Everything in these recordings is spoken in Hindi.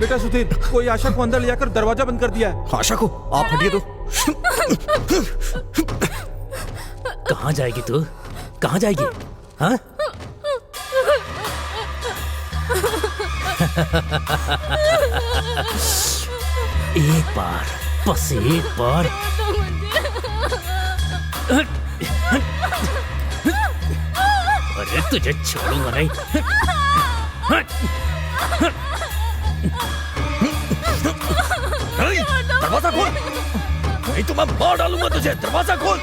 बेटा सुधीर, कोई आशा को अंदर ले जाकर दरवाजा बंद कर दिया है। आशा को आप हटिए तो। कहाँ जाएगी तू? कहाँ जाएगी? हाँ? एक बार, बस एक बार। अरे तुझे छोड़ूंगा नहीं। दरवाजा खोल, नहीं तो मैं मार डालूंगा तुझे। दरवाजा खोल।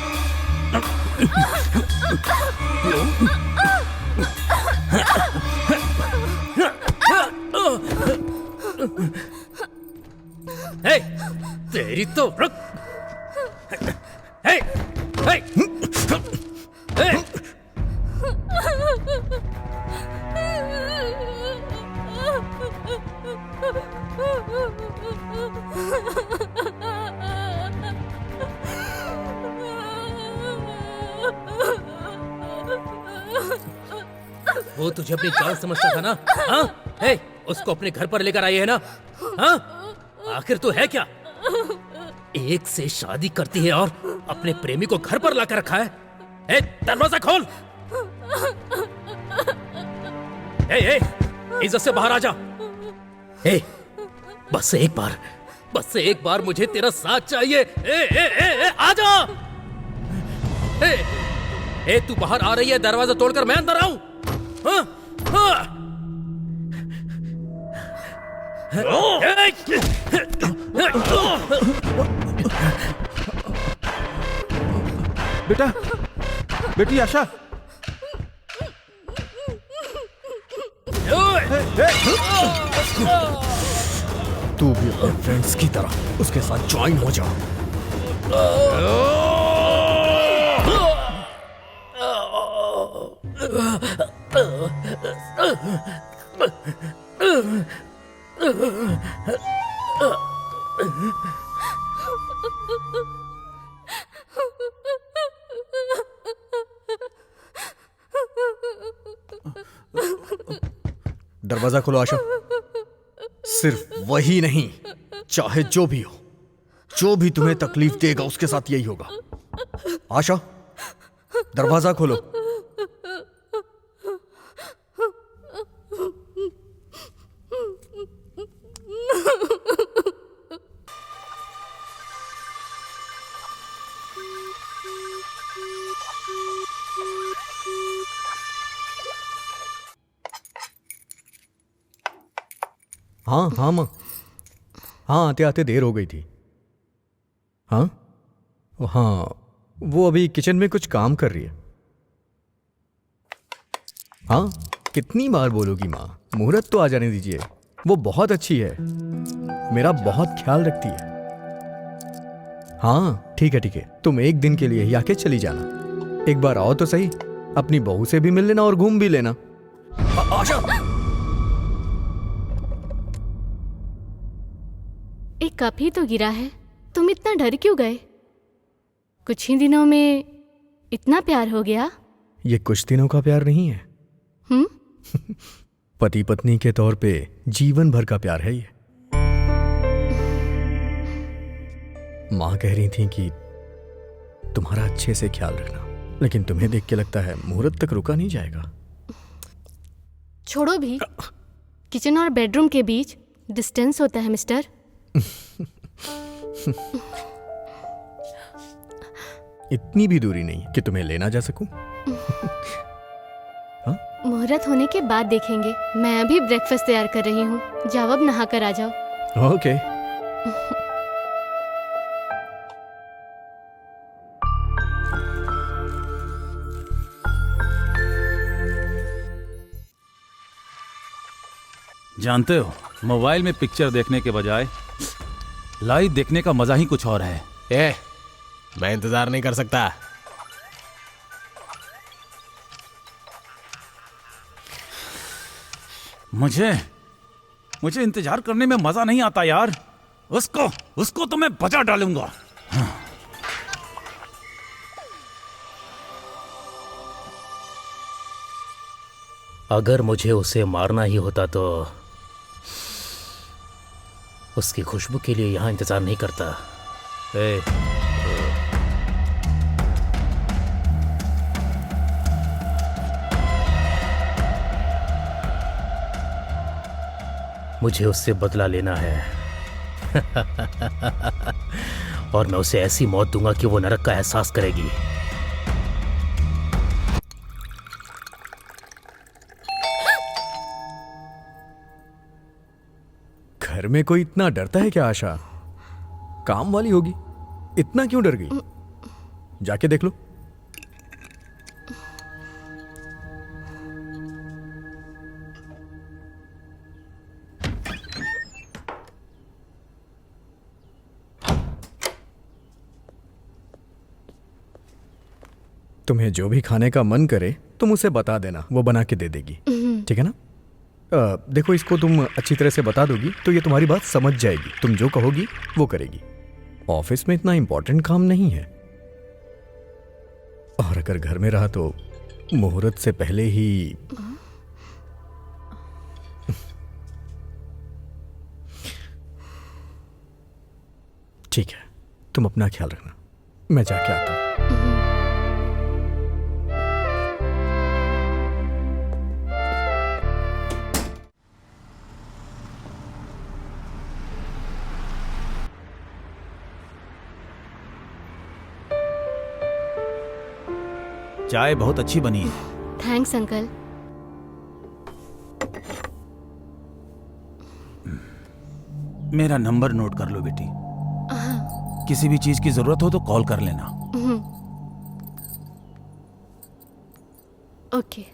हे, तेरी तो रुक। हे, हे, हे। वो तुझे अपनी जान समझता था ना? हाँ? हे, उसको अपने घर पर लेकर आई है ना? हाँ? आखिर तो है क्या? एक से शादी करती है और अपने प्रेमी को घर पर लाकर रखा है। हे, दरवाजा खोल। हे, हे, इज्जत से बाहर आ जा। हे, बस एक बार मुझे तेरा साथ चाहिए। आ जा। हे, तू बाहर आ रही है, दरवाजा तोड़कर मैं अंदर आऊं? हाँ? हाँ? बेटा, बेटी आशा। तू भी अपने फ्रेंड्स की तरह उसके साथ ज्वाइन हो जा। दरवाजा खोलो आशा। सिर्फ वही नहीं, चाहे जो भी हो, जो भी तुम्हें तकलीफ देगा उसके साथ यही होगा। आशा, दरवाजा खोलो। हाँ हाँ माँ, हाँ आते आते देर हो गई थी। हाँ हाँ, वो अभी किचन में कुछ काम कर रही है। हाँ, कितनी बार बोलोगी माँ, मुहूर्त तो आ जाने दीजिए। वो बहुत अच्छी है, मेरा बहुत ख्याल रखती है। हाँ ठीक है, तुम एक दिन के लिए ही आके चली जाना। एक बार आओ तो सही, अपनी बहू से भी मिल लेना और घूम भी लेना। आशा, एक कप ही तो गिरा है, तुम इतना डर क्यों गए? कुछ ही दिनों में इतना प्यार हो गया? ये कुछ दिनों का प्यार नहीं है। पति पत्नी के तौर पे जीवन भर का प्यार है ये। माँ कह रही थी कि तुम्हारा अच्छे से ख्याल रखना, लेकिन तुम्हें देख के लगता है मुहूर्त तक रुका नहीं जाएगा। छोड़ो भी, किचन और बेडरूम के बीच डिस्टेंस होता है मिस्टर। इतनी भी दूरी नहीं कि तुम्हें लेना जा सकूं। मुहूर्त होने के बाद देखेंगे। मैं अभी ब्रेकफास्ट तैयार कर रही हूँ, जाओ अब नहा कर आ जाओ। ओके। जानते हो, मोबाइल में पिक्चर देखने के बजाय लाइव देखने का मजा ही कुछ और है। मैं इंतजार नहीं कर सकता। मुझे इंतजार करने में मजा नहीं आता यार। उसको तो मैं बजा डालूंगा। अगर मुझे उसे मारना ही होता तो उसकी खुशबू के लिए यहाँ इंतजार नहीं करता। ए, मुझे उससे बदला लेना है और मैं उसे ऐसी मौत दूंगा कि वो नरक का एहसास करेगी। घर में कोई इतना डरता है क्या आशा? काम वाली होगी, इतना क्यों डर गई? जाके देख लो। तुम्हें जो भी खाने का मन करे तुम उसे बता देना, वो बना के दे देगी। ठीक है ना? देखो, इसको तुम अच्छी तरह से बता दोगी तो ये तुम्हारी बात समझ जाएगी। तुम जो कहोगी वो करेगी। ऑफिस में इतना इंपॉर्टेंट काम नहीं है, और अगर घर में रहा तो मुहूर्त से पहले ही ठीक है, तुम अपना ख्याल रखना, मैं जाके आता हूं। चाय बहुत अच्छी बनी है। Thanks uncle. मेरा नंबर नोट कर लो बेटी। किसी भी चीज की जरूरत हो तो कॉल कर लेना। ओके।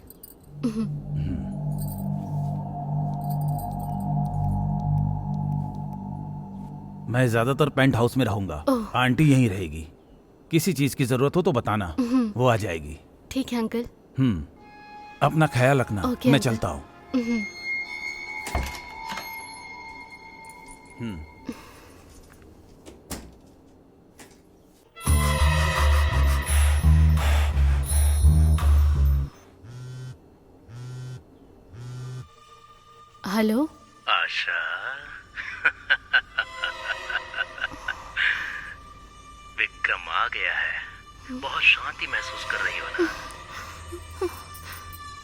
मैं ज्यादातर पेंट हाउस में रहूंगा, आंटी यहीं रहेगी। किसी चीज की जरूरत हो तो बताना, वो आ जाएगी। ठीक है अंकल। अपना ख्याल रखना। ओके, मैं अंकल। चलता हूँ। हेलो आशा, विक्रम आ गया है। बहुत शांति महसूस कर रही हो ना?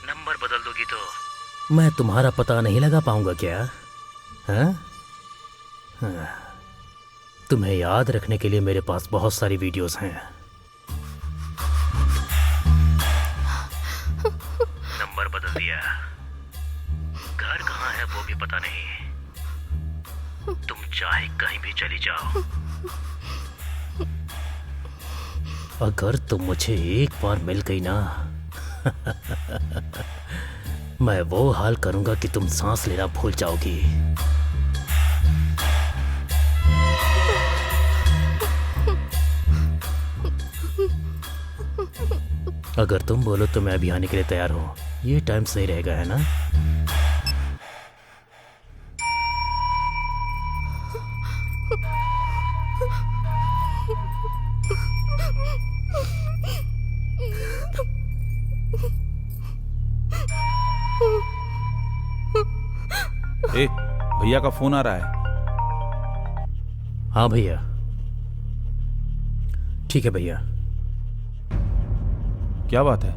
नंबर बदल दोगी तो मैं तुम्हारा पता नहीं लगा पाऊंगा क्या? हाँ? तुम्हें याद रखने के लिए मेरे पास बहुत सारी वीडियोस हैं। नंबर बदल दिया। घर कहाँ है वो भी पता नहीं। तुम चाहे कहीं भी चली जाओ, अगर तुम मुझे एक बार मिल गई ना मैं वो हाल करूंगा कि तुम सांस लेना भूल जाओगी। अगर तुम बोलो तो मैं अभी आने के लिए तैयार हूं। ये टाइम सही रहेगा, है ना? ए, भैया का फोन आ रहा है। हाँ भैया। ठीक है भैया। क्या बात है?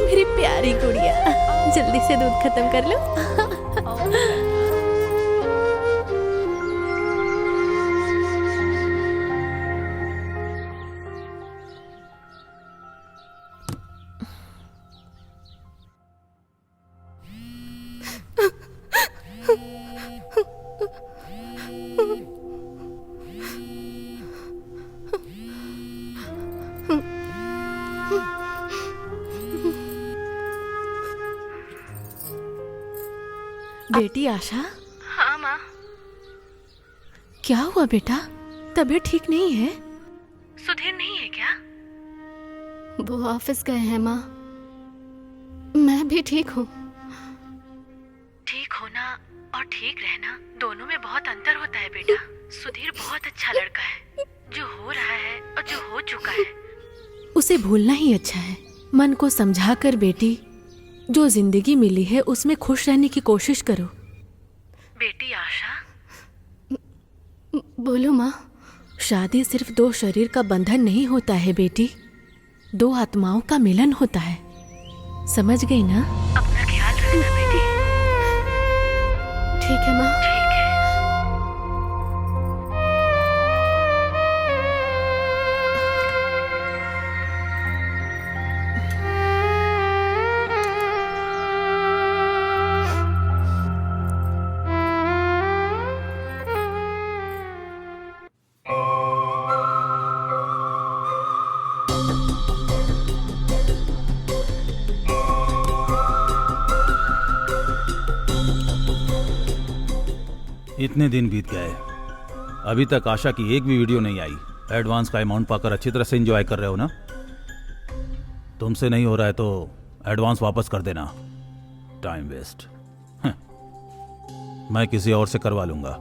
मेरी प्यारी गुड़िया, जल्दी से दूध खत्म कर लो। बेटी आशा। हाँ माँ। क्या हुआ बेटा? तबीयत ठीक नहीं है? सुधीर नहीं है क्या? वो ऑफिस गए हैं माँ। मैं भी ठीक हूँ। ठीक होना और ठीक रहना दोनों में बहुत अंतर होता है बेटा। सुधीर बहुत अच्छा लड़का है, जो हो रहा है और जो हो चुका है उसे भूलना ही अच्छा है। मन को समझा कर बेटी, जो जिंदगी मिली है उसमें खुश रहने की कोशिश करो। बेटी आशा, बोलो माँ। शादी सिर्फ दो शरीर का बंधन नहीं होता है बेटी, दो आत्माओं का मिलन होता है। समझ गई ना? अपना ख्याल रखना बेटी। ठीक है माँ। ठीक है। इतने दिन बीत गए, अभी तक आशा की एक भी वीडियो नहीं आई। एडवांस का अमाउंट पाकर अच्छी तरह से एंजॉय कर रहे हो ना? तुमसे नहीं हो रहा है तो एडवांस वापस कर देना। Time waste. मैं किसी और से करवा लूंगा।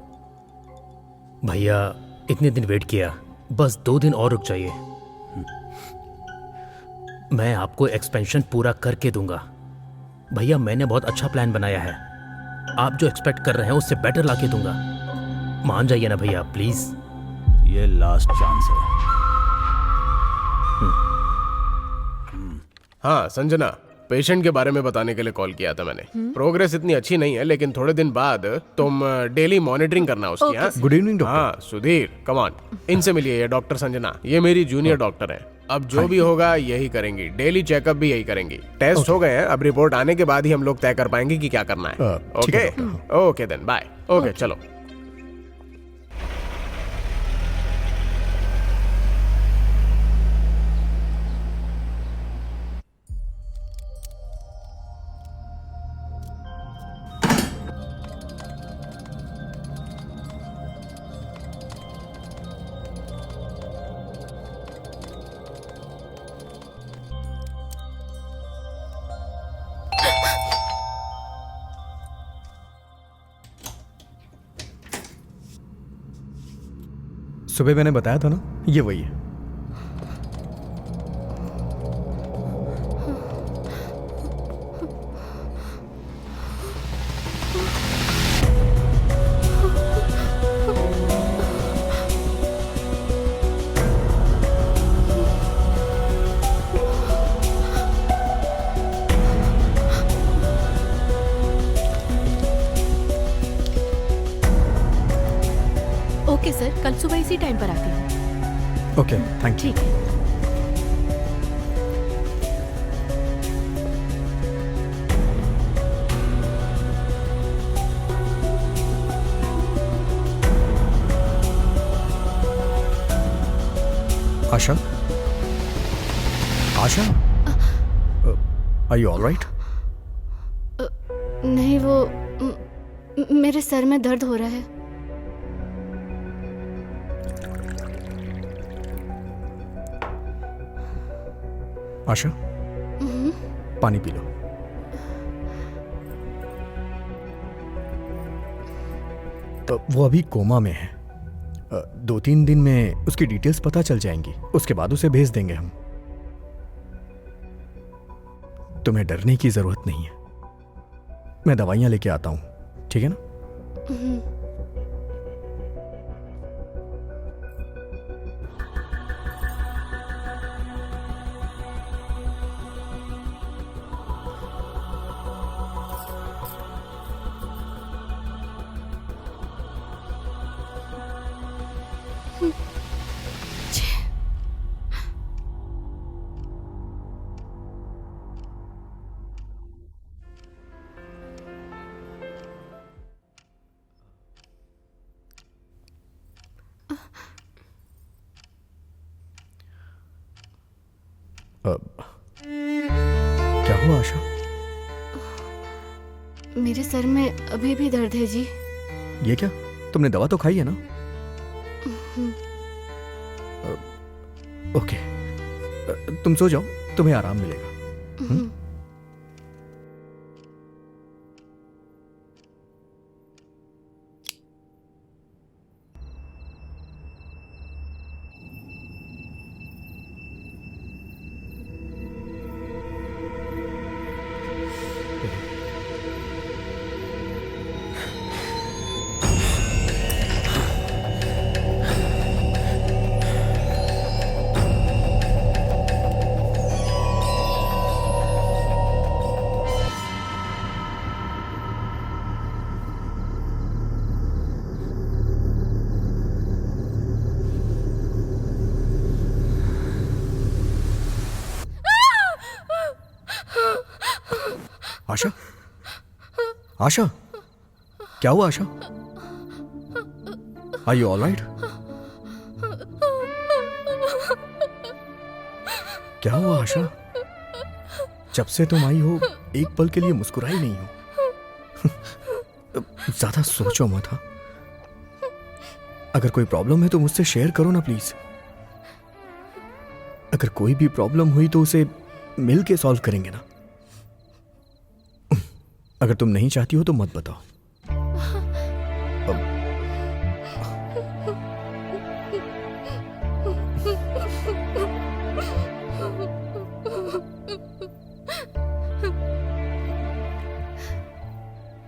भैया इतने दिन वेट किया, बस 2 दिन और रुक जाइए। मैं आपको एक्सपेंशन पूरा करके दूंगा। भैया मैंने बहुत अच्छा प्लान बनाया है, आप जो एक्सपेक्ट कर रहे हैं उससे बेटर लाके दूंगा। मान जाइए ना भैया प्लीज। ये लास्ट चांस है। हाँ संजना, पेशेंट के बारे में बताने के लिए कॉल किया था मैंने। प्रोग्रेस इतनी अच्छी नहीं है, लेकिन थोड़े दिन बाद तुम डेली मॉनिटरिंग करना उसकी। हाँ गुड इवनिंग डॉक्टर। हाँ सुधीर, कम ऑन, इनसे मिलिए। ये डॉक्टर संजना, ये मेरी जूनियर डॉक्टर है। अब जो भी होगा यही करेंगी, डेली चेकअप भी यही करेंगी। टेस्ट हो गए हैं, अब रिपोर्ट आने के बाद ही हम लोग तय कर पाएंगे कि क्या करना है। ठीक है okay okay then bye. Okay चलो। सुबह मैंने बताया था ना, ये वही है। ओके सर, कल सुबह इसी टाइम पर आती हूँ। Okay thank you. ठीक है। आशा, आशा, आर यू ऑल राइट? नहीं, वो मेरे सर में दर्द हो रहा है। आशा, पानी पी लो। वो अभी कोमा में है। 2-3 दिन में उसकी डिटेल्स पता चल जाएंगी, उसके बाद उसे भेज देंगे हम। तुम्हें डरने की जरूरत नहीं है, मैं दवाइयां लेके आता हूं, ठीक है ना? क्या हुआ आशा? मेरे सर में अभी भी दर्द है जी। ये क्या, तुमने दवा तो खाई है ना? ओके, तुम सो जाओ, तुम्हें आराम मिलेगा। आशा, आशा, क्या हुआ Asha? Are you all right? क्या हुआ आशा? जब से तुम आई हो एक पल के लिए मुस्कुराई नहीं हो। ज्यादा सोचो मत। हाँ, अगर कोई प्रॉब्लम है तो मुझसे शेयर करो ना प्लीज। अगर कोई भी प्रॉब्लम हुई तो उसे मिल के सॉल्व करेंगे ना। अगर तुम नहीं चाहती हो तो मत बताओ।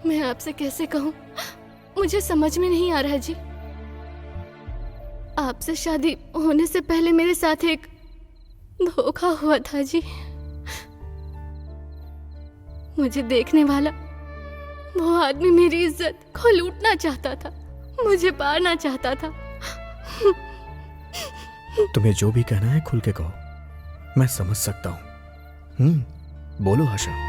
मैं आपसे कैसे कहूं, मुझे समझ में नहीं आ रहा जी। आपसे शादी होने से पहले मेरे साथ एक धोखा हुआ था जी। मुझे देखने वाला वो आदमी मेरी इज्जत को लूटना चाहता था, मुझे पाना चाहता था। तुम्हें जो भी कहना है खुल के कहो, मैं समझ सकता हूं। बोलो आशा।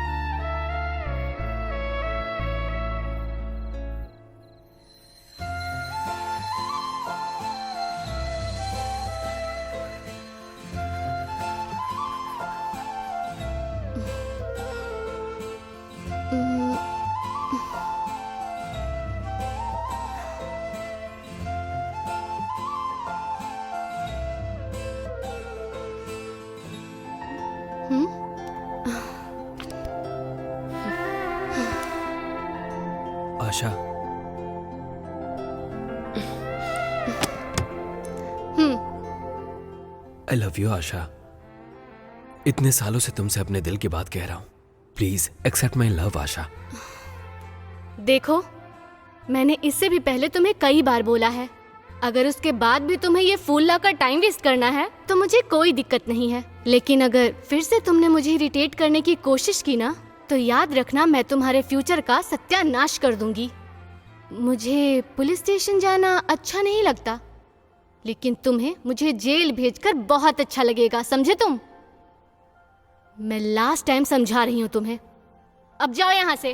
आशा, आई लव यू आशा। इतने सालों से तुमसे अपने दिल की बात कह रहा हूं। प्लीज एक्सेप्ट माई लव आशा। देखो, मैंने इससे भी पहले तुम्हें कई बार बोला है, अगर उसके बाद भी तुम्हें ये फूल लाकर टाइम वेस्ट करना है तो मुझे कोई दिक्कत नहीं है। लेकिन अगर फिर से तुमने मुझे इरिटेट करने की कोशिश की ना, तो याद रखना मैं तुम्हारे फ्यूचर का सत्यानाश कर दूंगी। मुझे पुलिस स्टेशन जाना अच्छा नहीं लगता, लेकिन तुम्हें मुझे जेल भेजकर बहुत अच्छा लगेगा, समझे तुम? मैं लास्ट टाइम समझा रही हूँ तुम्हें, अब जाओ यहाँ से।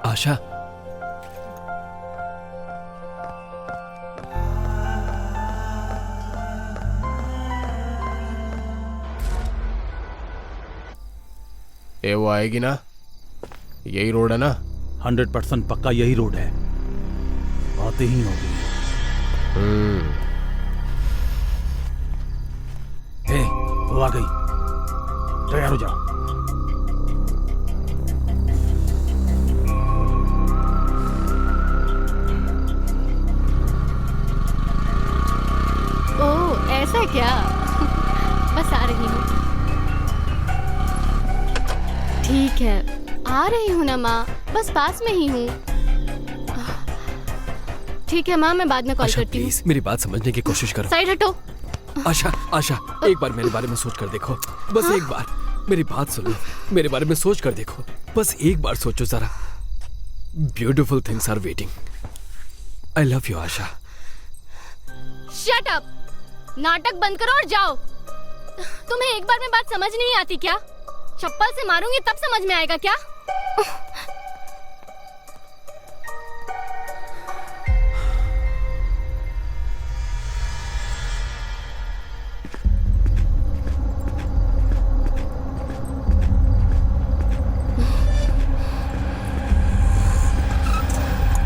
आशा, ये वो आएगी ना? यही रोड है ना? 100% पक्का यही रोड है, आते ही होगी। हे, वो आ गई, तैयार हो जाओ। ओह, ऐसा क्या? बस आ रही हूँ। ठीक है, आ रही हूँ ना माँ, बस पास में ही हूँ। ठीक है माँ, मैं बाद में कॉल आशा करती हूँ। प्लीज मेरी बात समझने की कोशिश करो। साइड हटो। आशा, आशा, एक बार मेरे बारे में सोच कर देखो, बस एक बार मेरी बात सुनो, मेरे बारे में सोच कर देखो, बस एक बार सोचो जरा। Beautiful things are waiting. I love you Asha. Shut up, नाटक बंद करो और जाओ। तुम्हें एक बार में बात समझ नहीं आती क्या? चप्पल से मारूंगी तब समझ में आएगा क्या?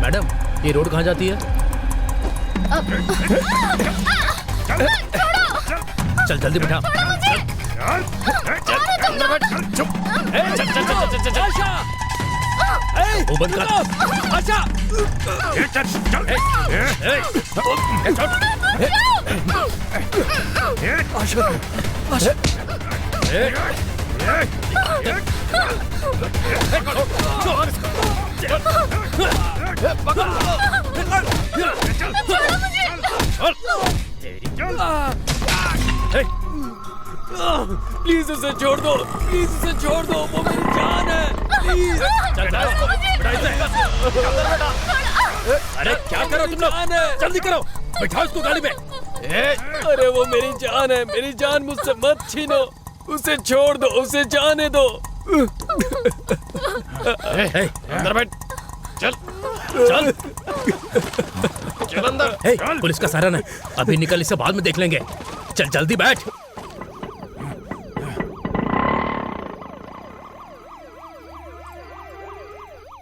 मैडम, ये रोड कहाँ जाती है? चल जल्दी बिठा। वो बंद कर। आशा प्लीज उसे छोड़ दो, प्लीज उसे छोड़ दो, वो मेरी जान है, प्लीज। अरे क्या करो तुम लोग, जल्दी करो, बैठाओ इसको गाड़ी में। अरे वो मेरी जान है, मेरी जान मुझसे मत छीनो, उसे छोड़ दो, उसे जाने दो। अंदर बैठ, चल चल चल अंदर। पुलिस का सहारा नहीं, अभी निकल, इसे बाद में देख लेंगे। चल जल्दी बैठ।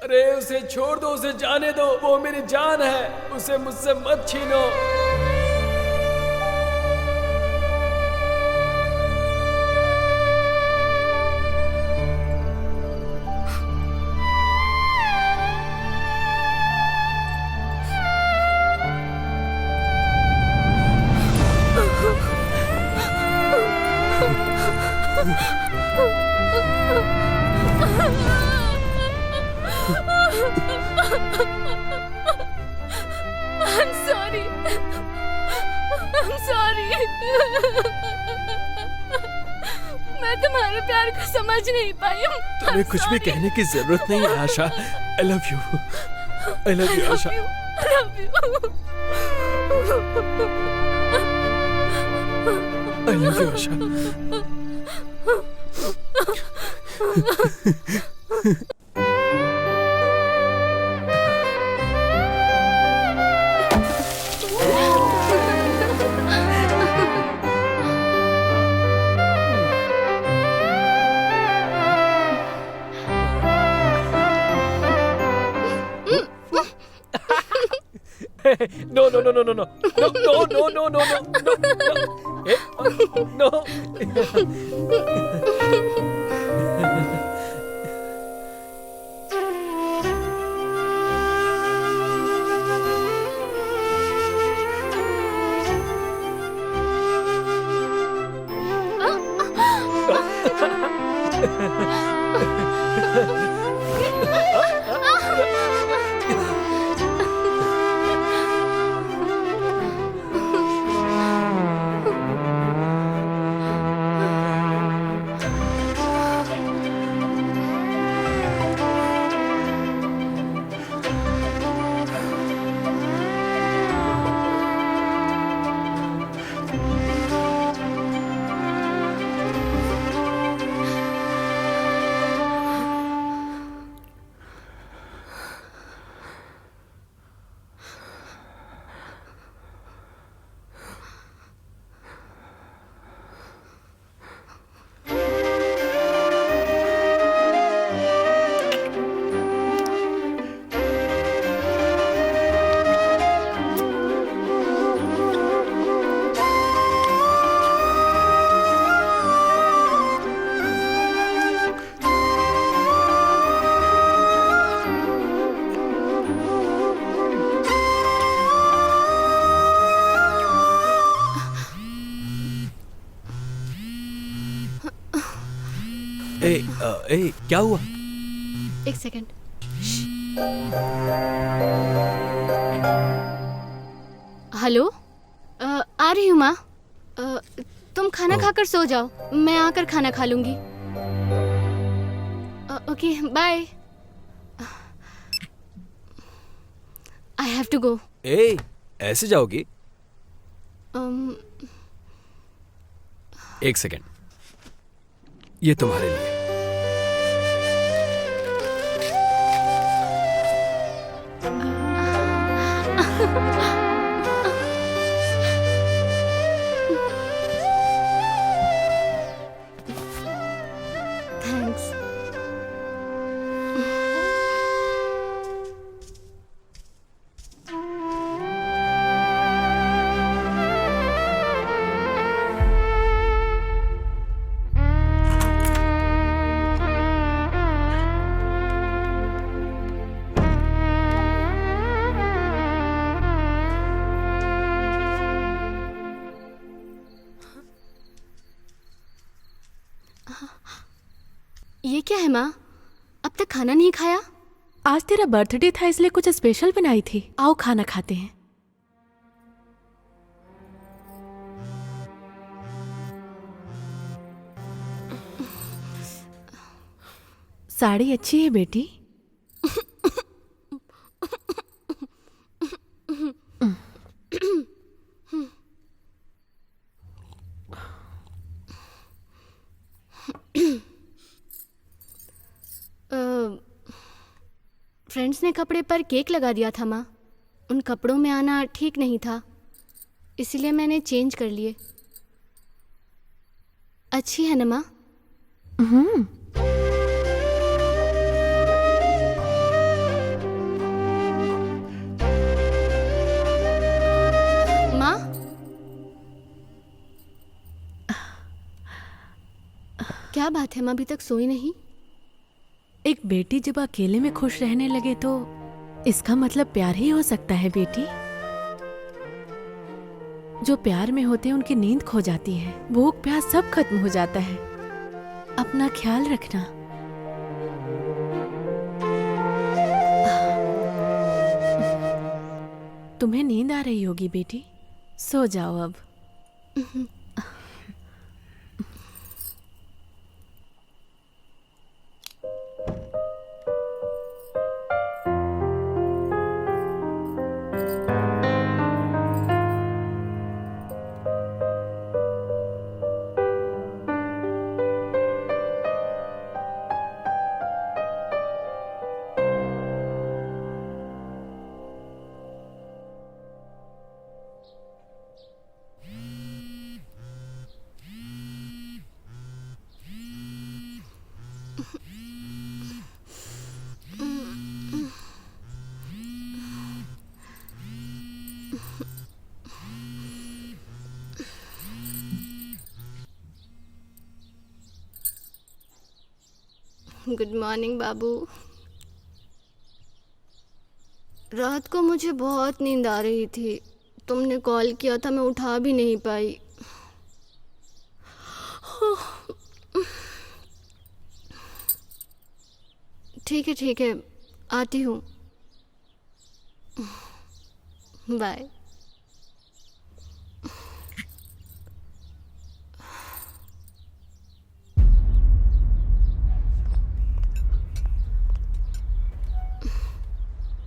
अरे उसे छोड़ दो, उसे जाने दो, वो मेरी जान है, उसे मुझसे मत छीनो। I'm sorry. I'm sorry. मैं तुम्हारे प्यार को समझ नहीं पाई हूँ। तुम्हें कुछ भी कहने की जरूरत नहीं है आशा। I love you. I love you Asha. I love you. I love you Asha. No, no, no, no, no, no, no, no, no, no, no, no, no, no. ए, क्या हुआ? एक सेकंड। हेलो, आ रही हूँ माँ। तुम खाना खाकर सो जाओ, मैं आकर खाना खा लूंगी। Okay, bye. I have to go. ए, ऐसे जाओगी? एक सेकंड, ये तुम्हारे लिए। थैंक्स। ये क्या है माँ? अब तक खाना नहीं खाया? आज तेरा बर्थडे था इसलिए कुछ स्पेशल बनाई थी। आओ खाना खाते हैं। साड़ी अच्छी है बेटी। फ्रेंड्स ने कपड़े पर केक लगा दिया था माँ। उन कपड़ों में आना ठीक नहीं था, इसलिए मैंने चेंज कर लिए। अच्छी है ना माँ? माँ, क्या बात है माँ, अभी तक सोई नहीं? एक बेटी जब अकेले में खुश रहने लगे तो इसका मतलब प्यार ही हो सकता है बेटी। जो प्यार में होते हैं उनकी नींद खो जाती है, भूख प्यास सब खत्म हो जाता है। अपना ख्याल रखना। तुम्हें नींद आ रही होगी बेटी, सो जाओ अब। गुड मॉर्निंग बाबू। रात को मुझे बहुत नींद आ रही थी, तुमने कॉल किया था, मैं उठा भी नहीं पाई। ठीक है, आती हूँ। बाय।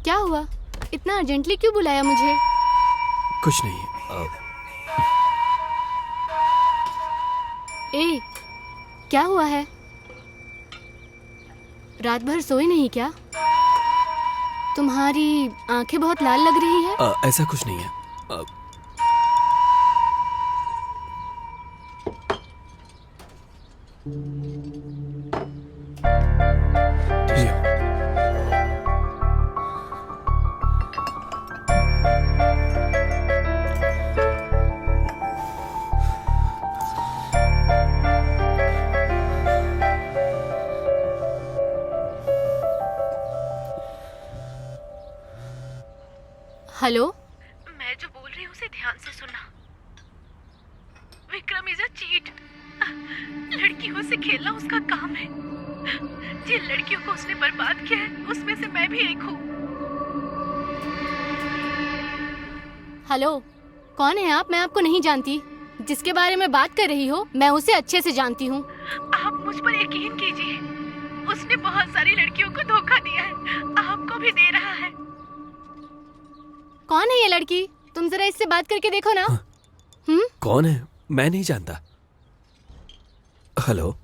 क्या हुआ? इतना अर्जेंटली क्यों बुलाया मुझे? कुछ नहीं। ए, क्या हुआ है? रात भर सोई नहीं क्या? तुम्हारी आंखें बहुत लाल लग रही है। ऐसा कुछ नहीं है। लियो। हेलो, मैं जो बोल रही हूँ उसे ध्यान से सुनना। Vikram is a cheat. लड़कियों से खेलना उसका काम है। जिन लड़कियों को उसने बर्बाद किया है उसमें से मैं भी एक हूँ। हेलो, कौन है आप? मैं आपको नहीं जानती। जिसके बारे में बात कर रही हो मैं उसे अच्छे से जानती हूँ। आप मुझ पर यकीन कीजिए, उसने बहुत सारी लड़कियों को धोखा दिया है, आपको भी दे रहा है। कौन है ये लड़की? तुम जरा इससे बात करके देखो ना। कौन है? मैं नहीं जानता। हेलो।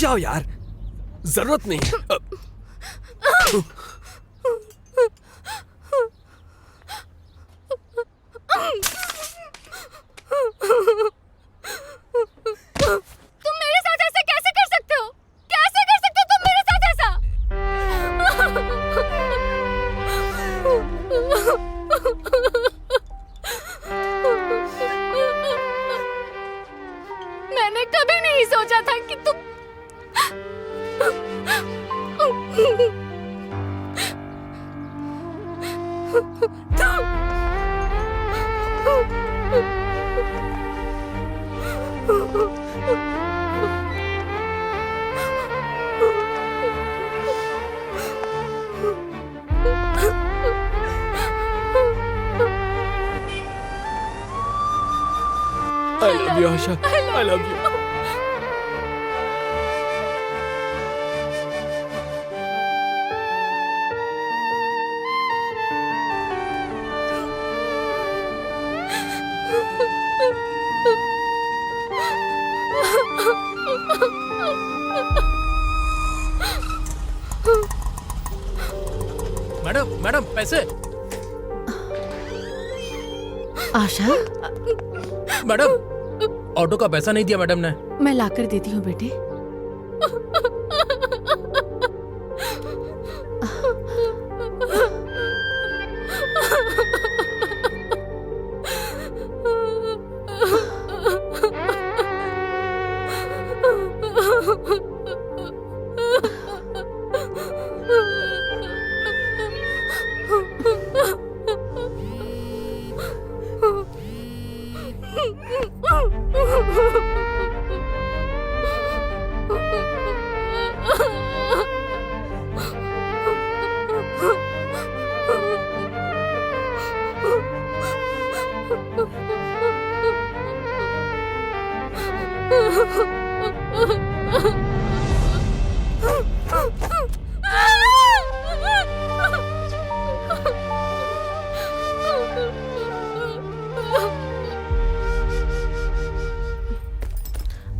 जाओ यार, जरूरत नहीं है। तुम मेरे साथ ऐसा कैसे कर सकते हो? कैसे कर सकते हो तुम मेरे साथ ऐसा? मैंने कभी नहीं सोचा था कि तुम I love you, Asha. I love you। Madam madam पैसे। आशा, मैडम ऑटो का पैसा नहीं दिया मैडम ने। मैं लाकर देती हूँ बेटे।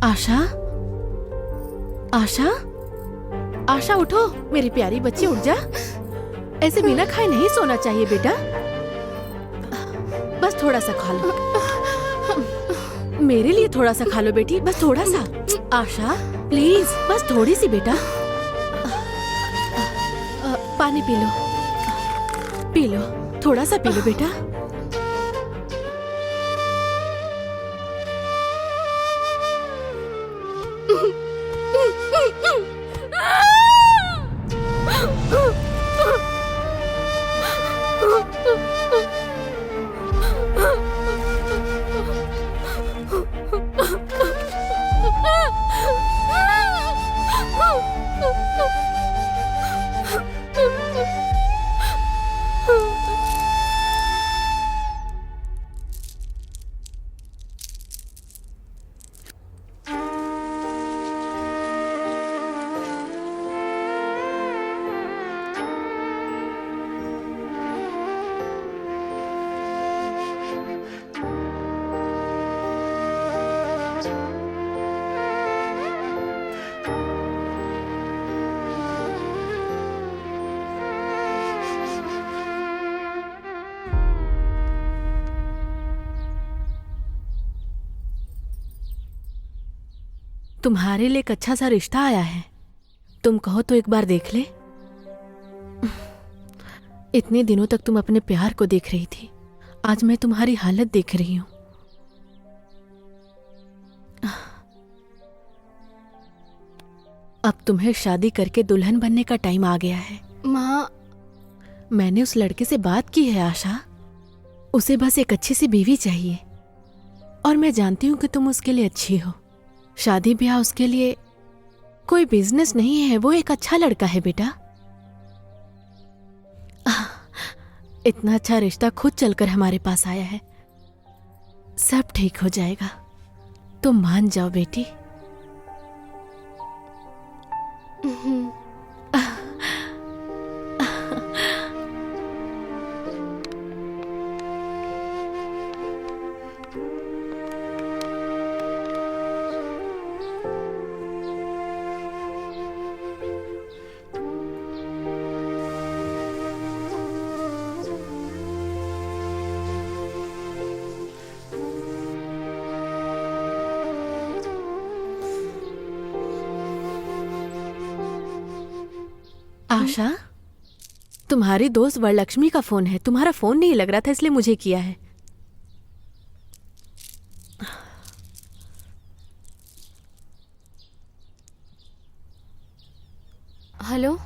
आशा, आशा, आशा उठो मेरी प्यारी बच्ची, उठ जा। ऐसे बिना खाए नहीं सोना चाहिए बेटा। बस थोड़ा सा खा लो, मेरे लिए थोड़ा सा खा लो बेटी, बस थोड़ा सा। आशा प्लीज, बस थोड़ी सी बेटा। पानी पी लो, पी लो, थोड़ा सा पी लो बेटा। तुम्हारे लिए एक अच्छा सा रिश्ता आया है, तुम कहो तो एक बार देख ले। इतने दिनों तक तुम अपने प्यार को देख रही थी, आज मैं तुम्हारी हालत देख रही हूं। अब तुम्हें शादी करके दुल्हन बनने का टाइम आ गया है। माँ, मैंने उस लड़के से बात की है आशा, उसे बस एक अच्छी सी बीवी चाहिए, और मैं जानती हूं कि तुम उसके लिए अच्छी हो। शादी ब्याह उसके लिए कोई बिजनेस नहीं है, वो एक अच्छा लड़का है बेटा। इतना अच्छा रिश्ता खुद चलकर हमारे पास आया है, सब ठीक हो जाएगा, तुम मान जाओ बेटी। आशा, तुम्हारी दोस्त वरलक्ष्मी का फोन है। तुम्हारा फोन नहीं लग रहा था इसलिए मुझे किया है। हेलो।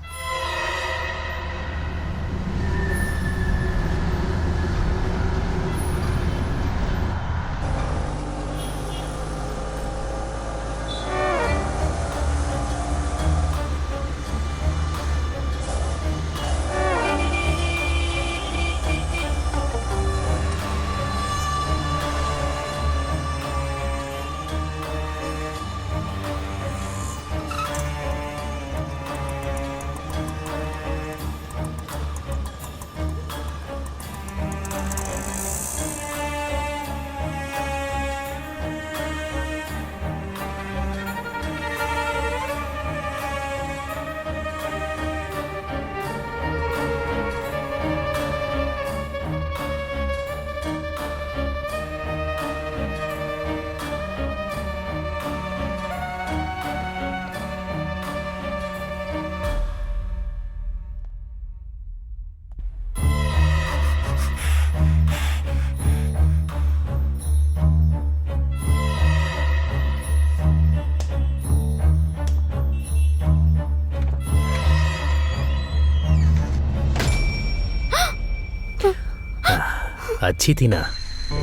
अच्छी थी ना?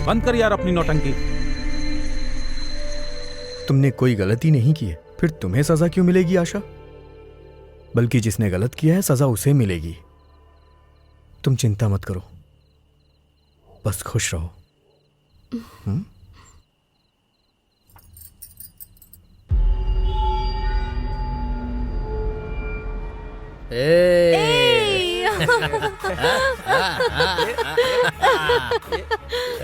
बंद कर यार अपनी नौटंकी। तुमने कोई गलती नहीं की है, फिर तुम्हें सजा क्यों मिलेगी आशा? बल्कि जिसने गलत किया है सजा उसे मिलेगी। तुम चिंता मत करो, बस खुश रहो।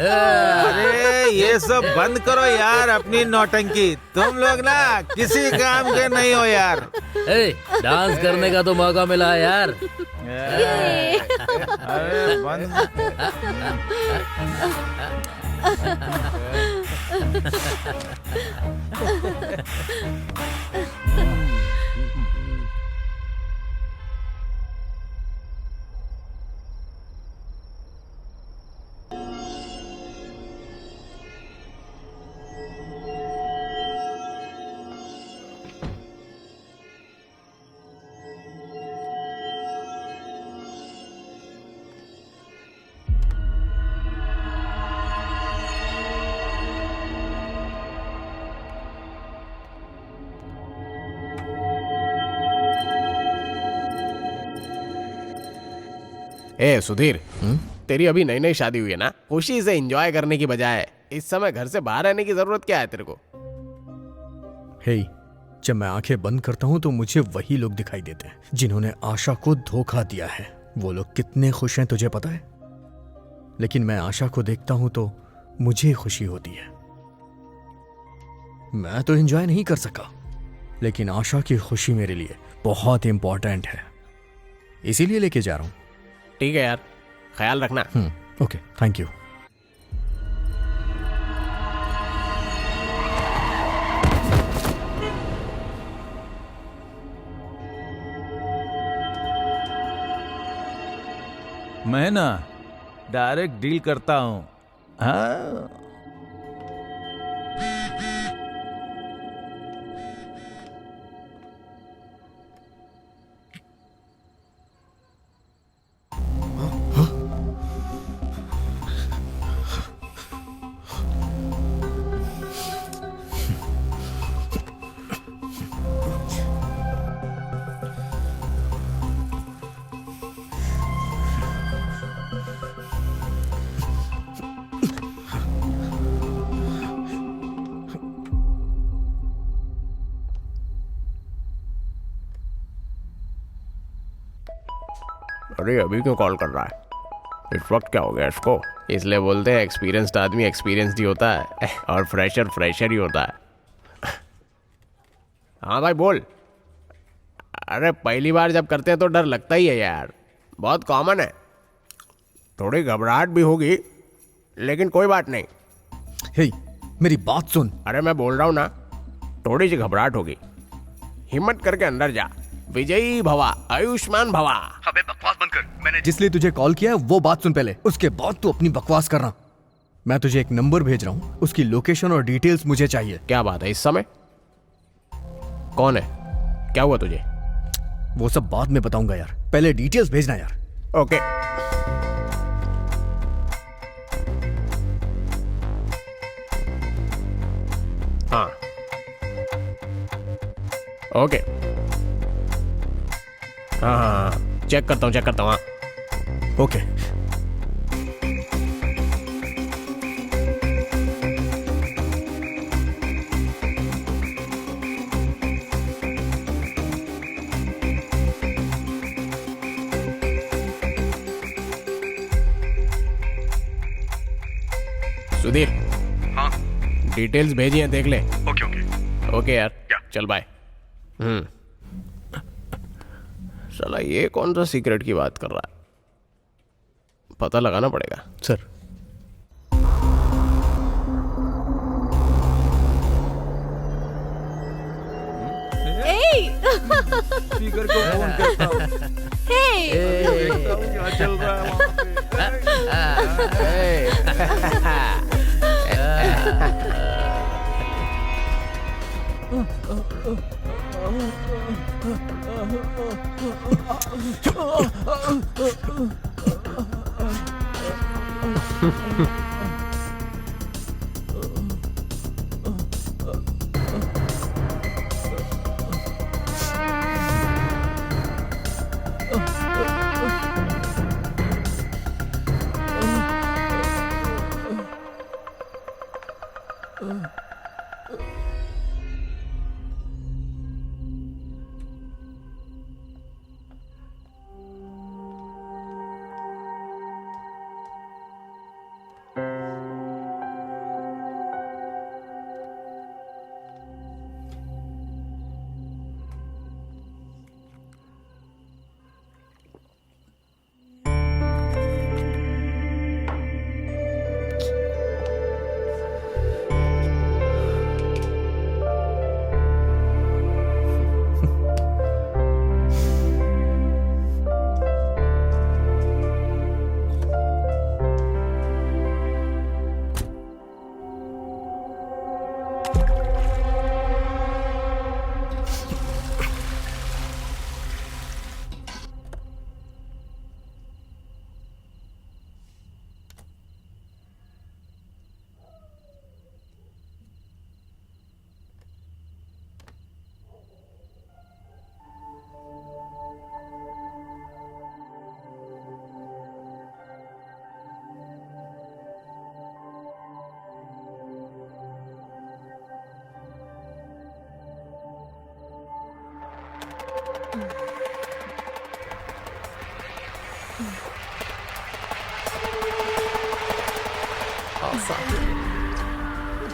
अरे ये सब बंद करो यार अपनी नौटंकी। तुम लोग ना किसी काम के नहीं हो यार। डांस करने का तो मौका मिला है यार। अरे बंद। ए सुधीर, तेरी अभी नई नई शादी हुई है ना, खुशी से एंजॉय करने की बजाय इस समय घर से बाहर रहने की जरूरत क्या है तेरे को? हे, जब मैं आंखें बंद करता हूं तो मुझे वही लोग दिखाई देते हैं जिन्होंने आशा को धोखा दिया है। वो लोग कितने खुश हैं तुझे पता है? लेकिन मैं आशा को देखता हूं तो मुझे खुशी होती है। मैं तो एंजॉय नहीं कर सका, लेकिन आशा की खुशी मेरे लिए बहुत इंपॉर्टेंट है, इसीलिए लेके जा रहा हूं। ठीक है यार, ख्याल रखना। Okay, thank you. मैं ना डायरेक्ट डील करता हूं। हाँ अरे अभी क्यों कॉल कर रहा है? इस वक्त क्या हो गया इसको? इसलिए बोलते हैं एक्सपीरियंस्ड आदमी एक्सपीरियंस्ड ही होता है और फ्रेशर फ्रेशर ही होता है। हाँ भाई बोल। अरे पहली बार जब करते हैं तो डर लगता ही है यार, बहुत कॉमन है। थोड़ी घबराहट भी होगी लेकिन कोई बात नहीं। हे, मेरी बात सुन। अरे मैं बोल रहा हूँ ना, थोड़ी सी घबराहट होगी, हिम्मत करके अंदर जा, विजयी भवा, आयुष्मान भवा। अबे बकवास बंद कर। मैंने जिसलिए तुझे कॉल किया है वो बात सुन पहले, उसके बाद तू अपनी बकवास करना। मैं तुझे एक नंबर भेज रहा हूँ, उसकी लोकेशन और डिटेल्स मुझे चाहिए। क्या बात है, इस समय? कौन है? क्या हुआ तुझे? वो सब बाद में बताऊंगा यार, पहले डिटेल्स भेजना यार। ओके। हाँ ओके। हाँ, चेक करता हूँ हाँ। ओके। सुधीर। हाँ डिटेल्स भेजी हैं, देख ले। ओके ओके ओके यार, चल बाय। साला ये कौन सा सीक्रेट की बात कर रहा है? पता लगाना पड़ेगा। सर। स्पीकर को फोन करता हूँ। क्या चल रहा है वहाँ पे?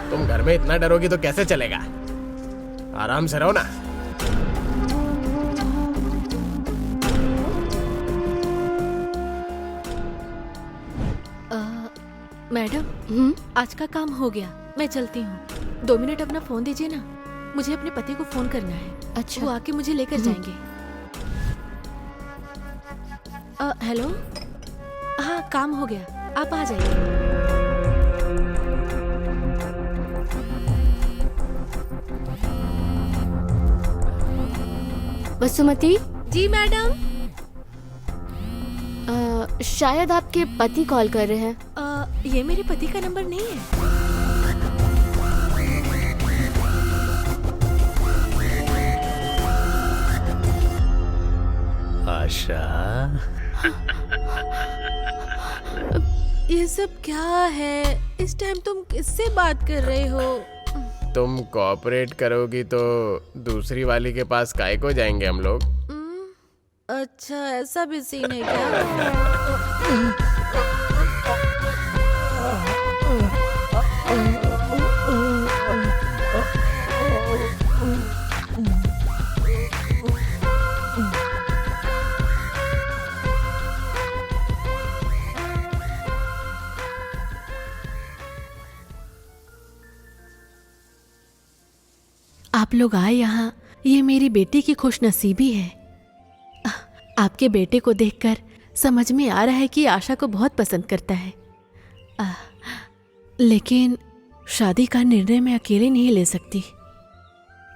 तुम घर में इतना डरोगी तो कैसे चलेगा? आराम से रहो ना। मैडम, आज का काम हो गया, मैं चलती हूँ। 2 मिनट अपना फोन दीजिए ना, मुझे अपने पति को फोन करना है। अच्छा। वो आके मुझे लेकर जाएंगे। हेलो। हाँ, काम हो गया, आप आ जाइए। बसुमती जी मैडम। शायद आपके पति कॉल कर रहे हैं। ये मेरे पति का नंबर नहीं है। आशा, ये सब क्या है? इस टाइम तुम किससे बात कर रहे हो? तुम कोऑपरेट करोगी तो दूसरी वाली के पास काहे को जाएंगे हम लोग? अच्छा, ऐसा भी सीन है क्या? आप लोग आए यहाँ, ये मेरी बेटी की खुशनसीबी है। आपके बेटे को देखकर समझ में आ रहा है कि आशा को बहुत पसंद करता है। लेकिन शादी का निर्णय मैं अकेले नहीं ले सकती।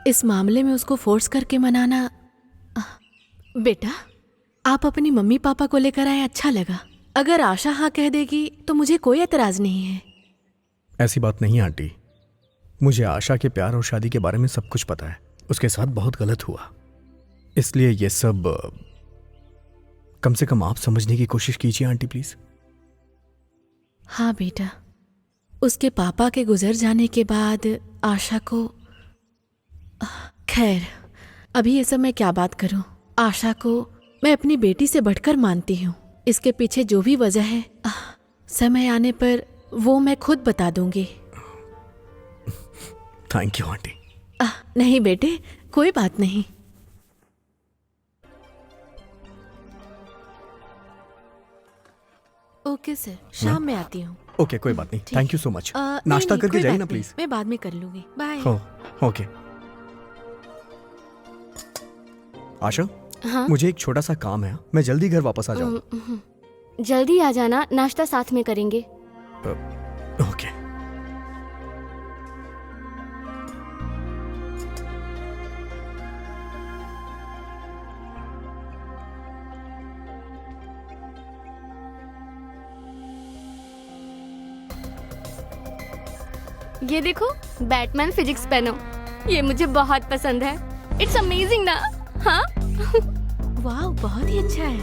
इस मामले में उसको फोर्स करके मनाना। बेटा, आप अपनी मम्मी पापा को लेकर आए, अच्छा लगा। अगर आशा हाँ कह देगी तो मुझे कोई एतराज नहीं है। ऐसी बात नहीं आंटी, मुझे आशा के प्यार और शादी के बारे में सब कुछ पता है। उसके साथ बहुत गलत हुआ, इसलिए ये सब कम से कम आप समझने की कोशिश कीजिए आंटी प्लीज। हाँ बेटा, उसके पापा के गुजर जाने के बाद आशा को, खैर अभी ये सब मैं क्या बात करूं। आशा को मैं अपनी बेटी से बढ़कर मानती हूँ। इसके पीछे जो भी वजह है समय आने पर वो मैं खुद बता दूंगी। Thank you aunty. नहीं बेटे, कोई बात नहीं। ओके सर, शाम में आती हूँ। ओके, कोई बात नहीं। ठीक। Thank you so much. नहीं, नाश्ता नहीं, करके कोई जाइए बात ना नहीं, प्लीज। मैं बाद में कर लूंगी। बाय। ओके। आशा, हाँ? मुझे एक छोटा सा काम है, मैं जल्दी घर वापस आ जाऊँ। जल्दी आ जाना, नाश्ता साथ में करेंगे। ओके। ये देखो, बैटमैन फिजिक्स पेनो, ये मुझे बहुत पसंद है। इट्स अमेजिंग ना? हाँ? वाह, बहुत ही अच्छा है।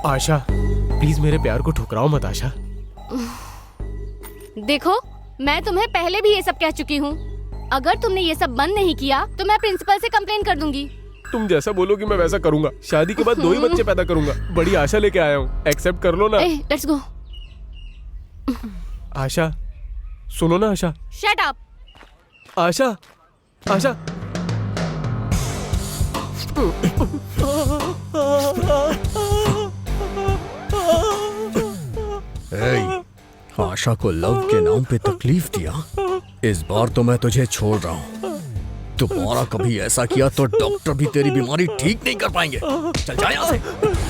आशा प्लीज मेरे प्यार को ठुकराओ मत आशा। देखो, मैं तुम्हें पहले भी ये सब कह चुकी हूँ। अगर तुमने ये सब बंद नहीं किया तो मैं प्रिंसिपल से कंप्लेन कर दूंगी। तुम जैसा बोलोगी मैं वैसा करूंगा। शादी के बाद 2 ही बच्चे पैदा करूंगा। बड़ी आशा लेके आया हूँ, एक्सेप्ट कर लो ना। Let's go. आशा सुनो ना। आशा, शट अप। आशा, आशा। आशा को लव के नाम पे तकलीफ दिया, इस बार तो मैं तुझे छोड़ रहा हूँ। दोबारा कभी ऐसा किया तो डॉक्टर भी तेरी बीमारी ठीक नहीं कर पाएंगे। चल जा यहाँ से।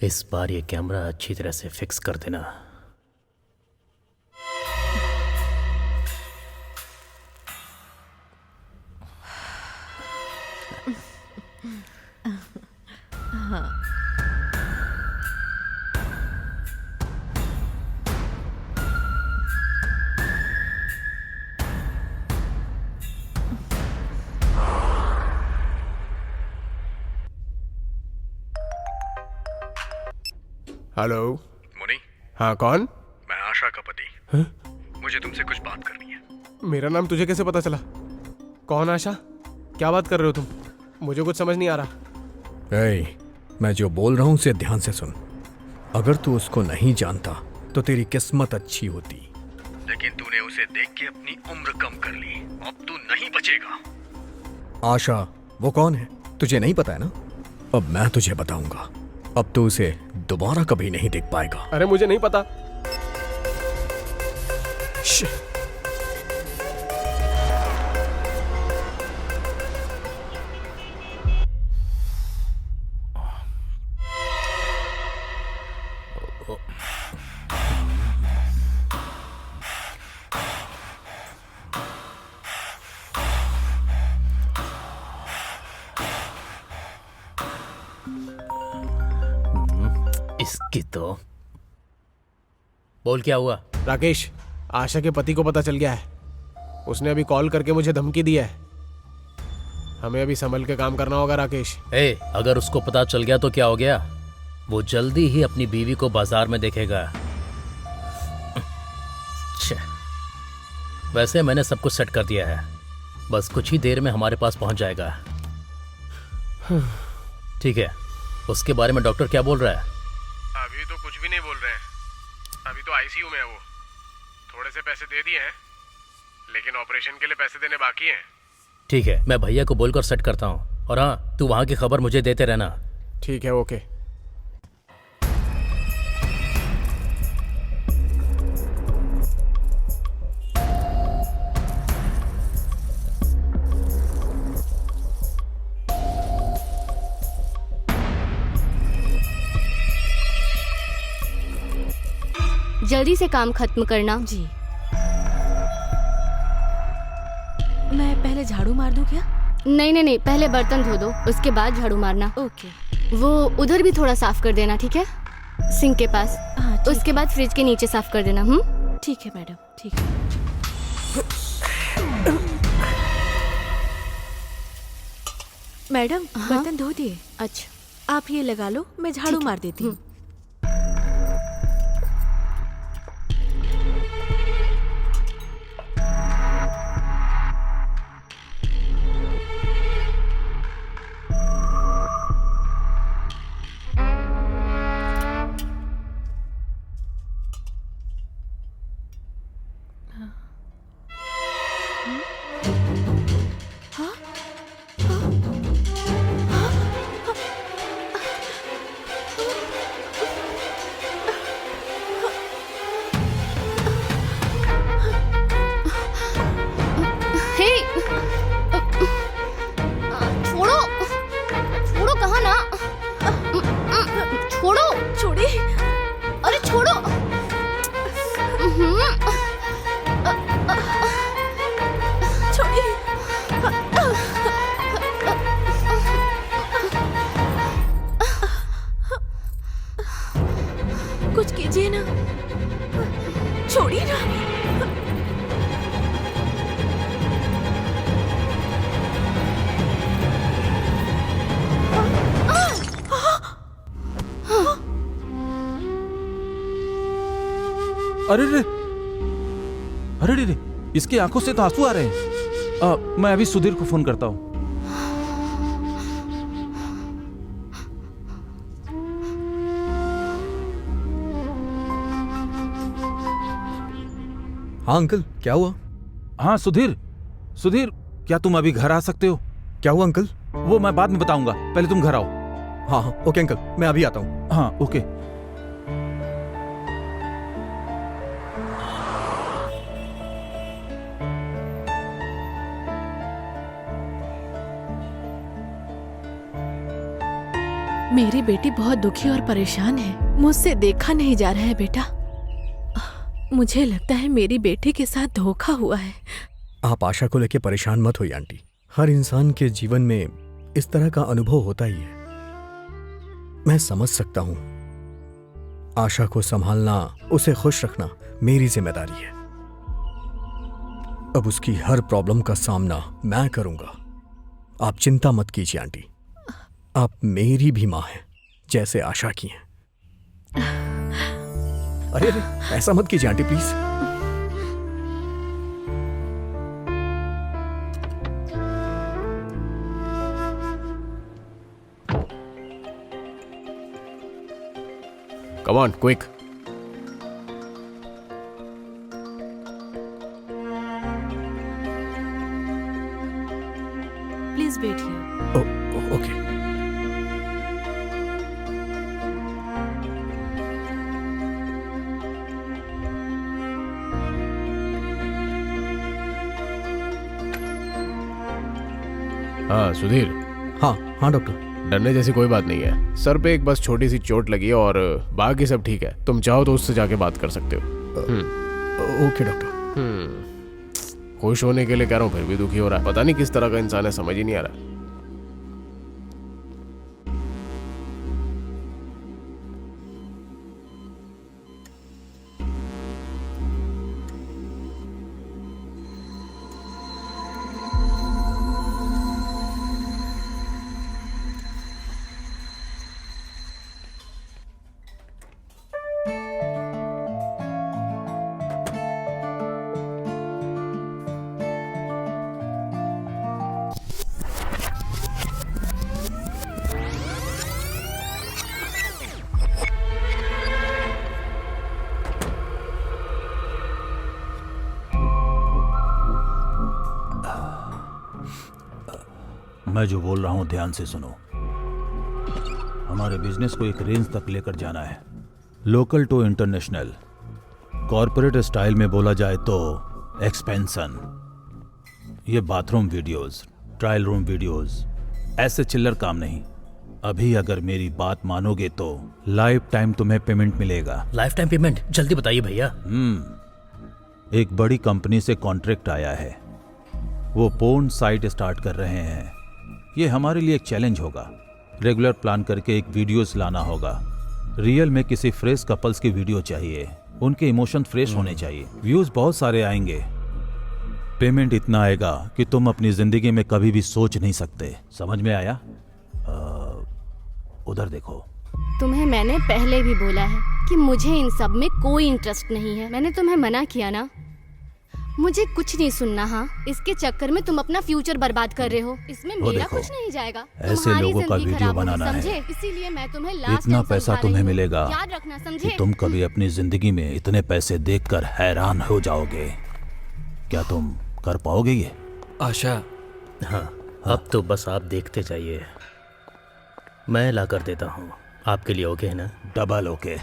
इस बार ये कैमरा अच्छी तरह से फिक्स कर देना। हेलो मुनी, हाँ कौन? मैं आशा का पति। मुझे तुमसे कुछ बात करनी है। मेरा नाम तुझे कैसे पता चला? कौन आशा? क्या बात कर रहे हो तुम? मुझे कुछ समझ नहीं आ रहा। मैं जो बोल रहा हूँ उसे ध्यान से सुन। अगर तू उसको नहीं जानता तो तेरी किस्मत अच्छी होती, लेकिन तूने उसे देख के अपनी उम्र कम कर ली। अब तू नहीं बचेगा। आशा वो कौन है तुझे नहीं पता है ना? अब मैं तुझे बताऊंगा। अब तू उसे दोबारा कभी नहीं देख पाएगा। अरे मुझे नहीं पता। इसकी तो बोल, क्या हुआ? राकेश, आशा के पति को पता चल गया है। उसने अभी कॉल करके मुझे धमकी दी है। हमें अभी संभल के काम करना होगा राकेश। अगर उसको पता चल गया तो क्या हो गया? वो जल्दी ही अपनी बीवी को बाजार में देखेगा। वैसे मैंने सब कुछ सेट कर दिया है, बस कुछ ही देर में हमारे पास पहुंच जाएगा। ठीक है, उसके बारे में डॉक्टर क्या बोल रहा है? अभी तो कुछ भी नहीं बोल रहे हैं। अभी तो आईसीयू में है वो। थोड़े से पैसे दे दिए हैं, लेकिन ऑपरेशन के लिए पैसे देने बाकी हैं। ठीक है, मैं भैया को बोलकर सेट करता हूँ। और हाँ, तू वहाँ की खबर मुझे देते रहना। ठीक है, ओके। जल्दी से काम खत्म करना। जी। मैं पहले झाड़ू मार दूं क्या? नहीं नहीं नहीं, पहले बर्तन धो दो, उसके बाद झाड़ू मारना। ओके। वो उधर भी थोड़ा साफ कर देना, ठीक है? सिंक के पास। हाँ, ठीक उसके बाद फ्रिज के नीचे साफ कर देना। ठीक है मैडम, ठीक है। मैडम, हाँ? बर्तन धो दिए। अच्छा, आप ये लगा लो, मैं झाड़ू मार देती हूँ। हे, छोड़ो छोड़ो, कहाँ ना, छोड़ो। छोड़ी। अरे छोड़ो। छोड़ी। कुछ कीजिए ना, छोड़िए ना। अरे रे, अरे रे, इसकी आंखों से तो आंसू आ रहे हैं। मैं अभी सुधीर को फोन करता हूँ। हाँ अंकल, क्या हुआ? हाँ सुधीर, सुधीर, क्या तुम अभी घर आ सकते हो? क्या हुआ अंकल? वो मैं बाद में बताऊंगा, पहले तुम घर आओ। हाँ हाँ, ओके अंकल, मैं अभी आता हूँ। हाँ ओके। मेरी बेटी बहुत दुखी और परेशान है। मुझसे देखा नहीं जा रहा है बेटा। मुझे लगता है मेरी बेटी के साथ धोखा हुआ है। आप आशा को लेकर परेशान मत होइए आंटी। हर इंसान के जीवन में इस तरह का अनुभव होता ही है। मैं समझ सकता हूं। आशा को संभालना, उसे खुश रखना मेरी जिम्मेदारी है। अब उसकी हर प्रॉब्लम का सामना मैं करूंगा। आप चिंता मत कीजिए आंटी। आप मेरी भी मां हैं, जैसे आशा की हैं। अरे अरे, ऐसा मत कीजिए aunty please. Come on, quick. Please wait here. Okay. हाँ सुधीर, हाँ हाँ डॉक्टर। डरने जैसी कोई बात नहीं है। सर पे एक बस छोटी सी चोट लगी है और बाकी सब ठीक है। तुम चाहो तो उससे जाके बात कर सकते हो। Okay doctor. खुश होने के लिए कह रहा हूँ, फिर भी दुखी हो रहा है। पता नहीं किस तरह का इंसान है, समझ ही नहीं आ रहा। मैं जो बोल रहा हूं ध्यान से सुनो। हमारे बिजनेस को एक रेंज तक लेकर जाना है, local to international. Corporate style में बोला जाए तो एक्सपेंशन। ये bathroom videos, trial room videos, ऐसे चिल्लर काम नहीं। अभी अगर मेरी बात मानोगे तो लाइफ टाइम तुम्हें पेमेंट मिलेगा। Life time payment? जल्दी बताइए भैया। एक बड़ी कंपनी से कॉन्ट्रैक्ट आया है, वो पोर्न साइट स्टार्ट कर रहे हैं। ये हमारे लिए एक चैलेंज होगा। रेगुलर प्लान करके एक वीडियोस लाना होगा। रियल में किसी फ्रेश कपल्स की वीडियो चाहिए, उनके इमोशन फ्रेश होने चाहिए। व्यूज बहुत सारे आएंगे, पेमेंट इतना आएगा कि तुम अपनी जिंदगी में कभी भी सोच नहीं सकते। समझ में आया? उधर देखो। तुम्हें मैंने पहले भी बोला है कि मुझे इन सब में कोई इंटरेस्ट नहीं है। मैंने तुम्हें मना किया ना। मुझे कुछ नहीं सुनना। हाँ, इसके चक्कर में तुम अपना फ्यूचर बर्बाद कर रहे हो। इसमें मेरा देखो, कुछ नहीं जाएगा। ऐसे तुम्हारी लोगों का जिंदगी वीडियो खराब होगी, बनाना है। समझे? इसीलिए मैं तुम्हें लास्ट इतना टाइम पैसा समझा तुम्हें रही हूँ। मिलेगा याद रखना, कि समझे? तुम कभी अपनी जिंदगी में इतने पैसे देखकर हैरान हो जाओगे। क्या तुम कर पाओगे ये? आशा, हाँ, अब तो बस आप देखते जाइए, मैं ला कर देता हूँ। आपके लिए ओके है ना? Double okay.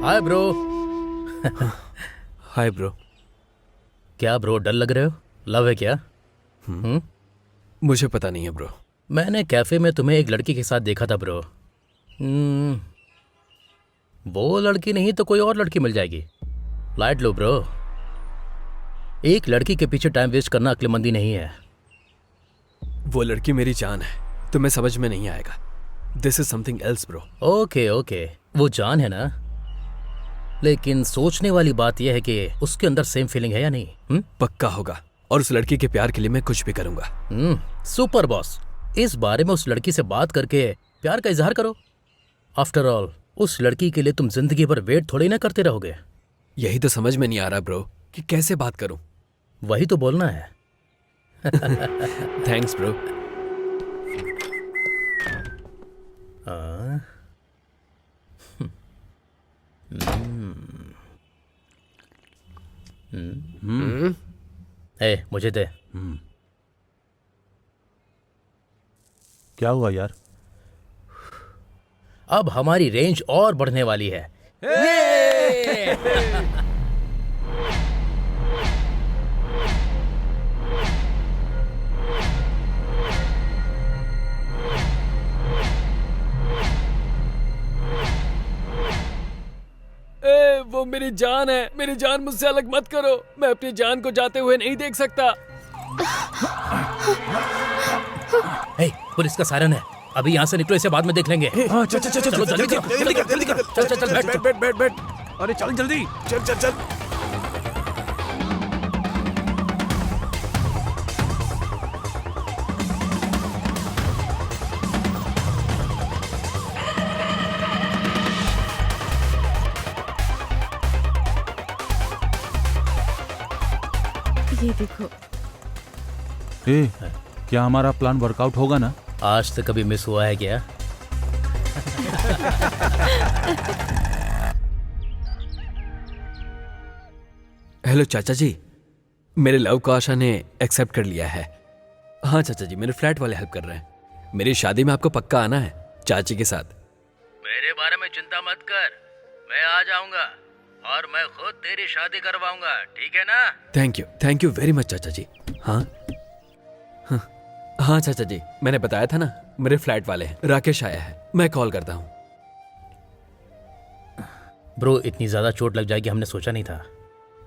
Hi bro. Hi bro. क्या ब्रो, डर लग रहे हो? लव है क्या? मुझे पता नहीं है ब्रो। मैंने कैफे में तुम्हें एक लड़की के साथ देखा था ब्रो। वो लड़की नहीं तो कोई और लड़की मिल जाएगी। लाइट लो ब्रो। एक लड़की के पीछे टाइम वेस्ट करना अक्लमंदी नहीं है। वो लड़की मेरी जान है, तुम्हें समझ में नहीं आएगा। This is something else bro. Okay okay, वो जान है ना, लेकिन सोचने वाली बात यह है कि उसके अंदर सेम फीलिंग है या नहीं। पक्का होगा, और उस लड़की के प्यार के लिए मैं कुछ भी करूंगा। सुपर बॉस, इस बारे में उस लड़की से बात करके प्यार का इजहार करो। आफ्टर ऑल, उस लड़की के लिए तुम जिंदगी भर वेट थोड़ी ना करते रहोगे। यही तो समझ में नहीं आ रहा ब्रो कि कैसे बात करूं। वही तो बोलना है। Thanks bro. ए, मुझे दे। क्या हुआ यार? अब हमारी रेंज और बढ़ने वाली है। वो मेरी जान है, मेरी जान, मुझसे अलग मत करो। मैं अपनी जान को जाते हुए नहीं देख सकता। ए, पुलिस का सायरन है। अभी यहाँ से निकलो, इसे बाद में देख लेंगे। हाँ, चल चल चल चलो, जल्दी जल्दी कर, जल्दी कर, जल्दी कर। चल, चल, चल, बैठ, बैठ बैठ बैठ बैठ। अरे चल जल्दी, चल चल चल। ये देखो। ए, क्या हमारा प्लान वर्कआउट होगा ना? आज तक कभी मिस हुआ है क्या? हेलो चाचा जी, मेरे लव को आशा ने एक्सेप्ट कर लिया है। हाँ चाचा जी, मेरे फ्लैट वाले हेल्प कर रहे हैं। मेरी शादी में आपको पक्का आना है चाची के साथ। मेरे बारे में चिंता मत कर, मैं आ जाऊंगा और मैं खुद तेरी शादी करवाऊंगा, ठीक है ना? थैंक यू वेरी मच चाचा जी। हाँ हाँ हाँ चाचा जी, मैंने बताया था ना, मेरे फ्लैट वाले हैं, राकेश आया है, मैं कॉल करता हूँ। ब्रो, इतनी ज्यादा चोट लग जाएगी हमने सोचा नहीं था।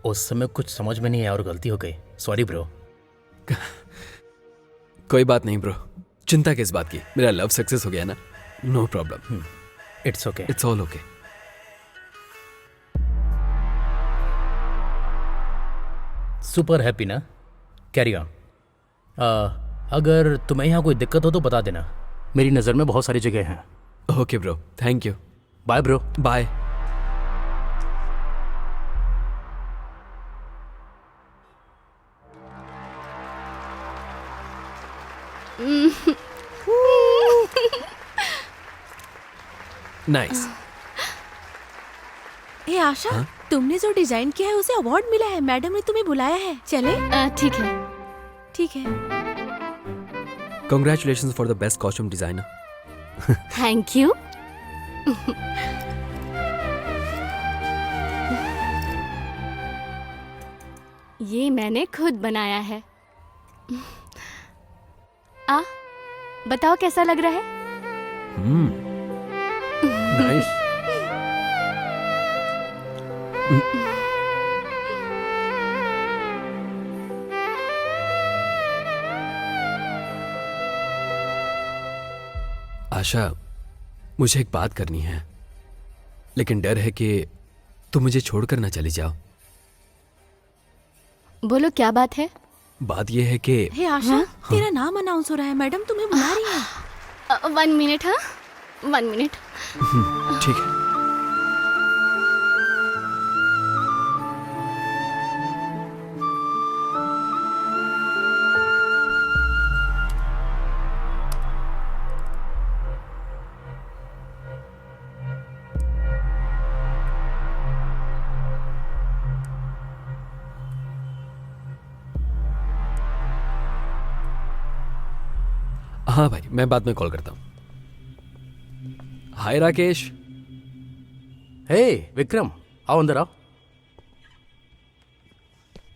उस समय कुछ समझ में नहीं आया और गलती हो गई, सॉरी ब्रो। कोई बात नहीं ब्रो, चिंता किस बात की, मेरा लव सक्सेस हो गया ना, no problem. It's okay, it's all okay. Super happy ना? Carry on. अगर तुम्हें यहाँ कोई दिक्कत हो तो बता देना, मेरी नज़र में बहुत सारी जगह हैं। Okay bro, thank you. Bye bro. Bye. Nice. Hey Asha, तुमने जो डिजाइन किया है उसे अवार्ड मिला है, मैडम ने तुम्हें बुलाया है, चले? ठीक है। ठीक है। Congratulations for the best costume designer. Thank you. ये मैंने खुद बनाया है। बताओ कैसा लग रहा है? Nice. आशा, मुझे एक बात करनी है, लेकिन डर है कि तुम मुझे छोड़कर ना चली जाओ। बोलो क्या बात है? बात यह है कि हे आशा, तेरा नाम अनाउंस हो रहा है, मैडम तुम्हें बुला रही है। 1 मिनट। हाँ, 1 मिनट। ठीक है। हाँ भाई, मैं बाद में कॉल करता हूँ। हाय राकेश। हे विक्रम, आओ अंदर आओ,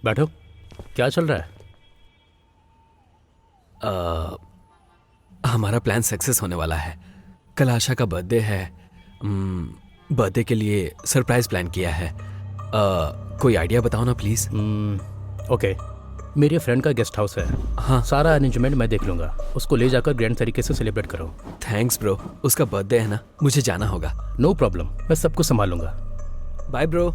बैठो। क्या चल रहा है? हमारा प्लान सक्सेस होने वाला है। कल आशा का बर्थडे है। बर्थडे के लिए सरप्राइज प्लान किया है। कोई आइडिया बताओ ना प्लीज। ओके, मेरे फ्रेंड का गेस्ट हाउस है। हाँ, सारा अरेंजमेंट मैं देख लूंगा। उसको ले जाकर ग्रैंड तरीके से सेलिब्रेट करो। Thanks bro. उसका बर्थडे है ना, मुझे जाना होगा। नो प्रॉब्लम, मैं सब कुछ संभालूंगा। Bye bro.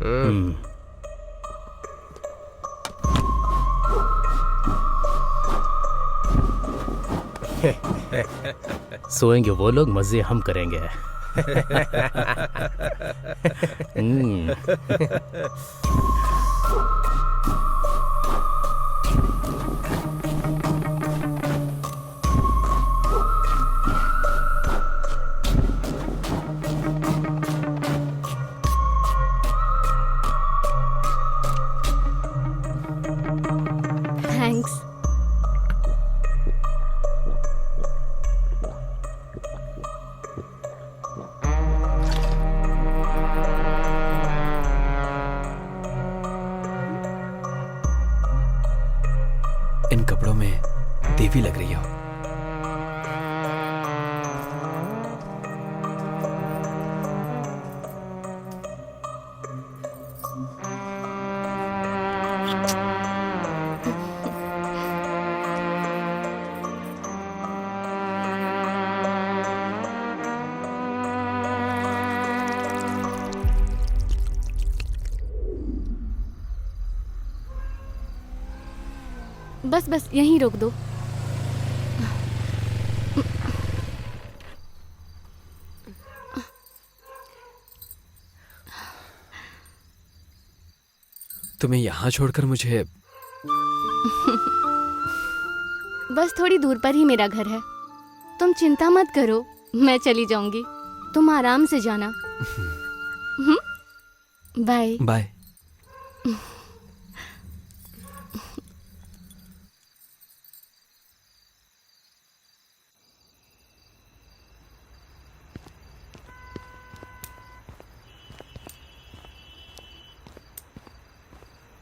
सोएंगे वो लोग, मजे हम करेंगे। थैंक्स। इन कपड़ों में देवी लग रही हो। बस बस यहीं रोक दो। तुम्हें यहाँ छोड़कर मुझे बस थोड़ी दूर पर ही मेरा घर है। तुम चिंता मत करो, मैं चली जाऊंगी, तुम आराम से जाना। Bye bye.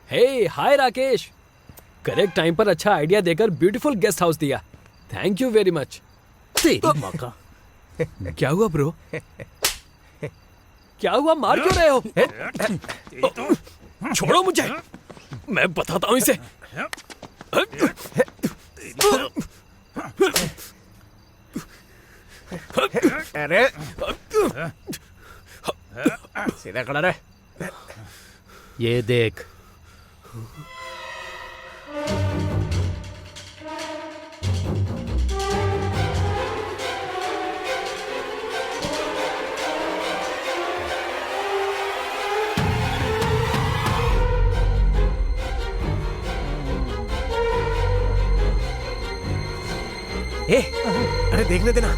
Hey hi Rakesh, correct time पर अच्छा आइडिया देकर ब्यूटीफुल गेस्ट हाउस दिया। Thank you very much. तेरी माँ का। क्या हुआ ब्रो? क्या हुआ, मार क्यों रहे हो? छोड़ो मुझे, मैं बताता हूं इसे। अरे सीधा खड़ा रहे। ये देख, अरे देखने देना।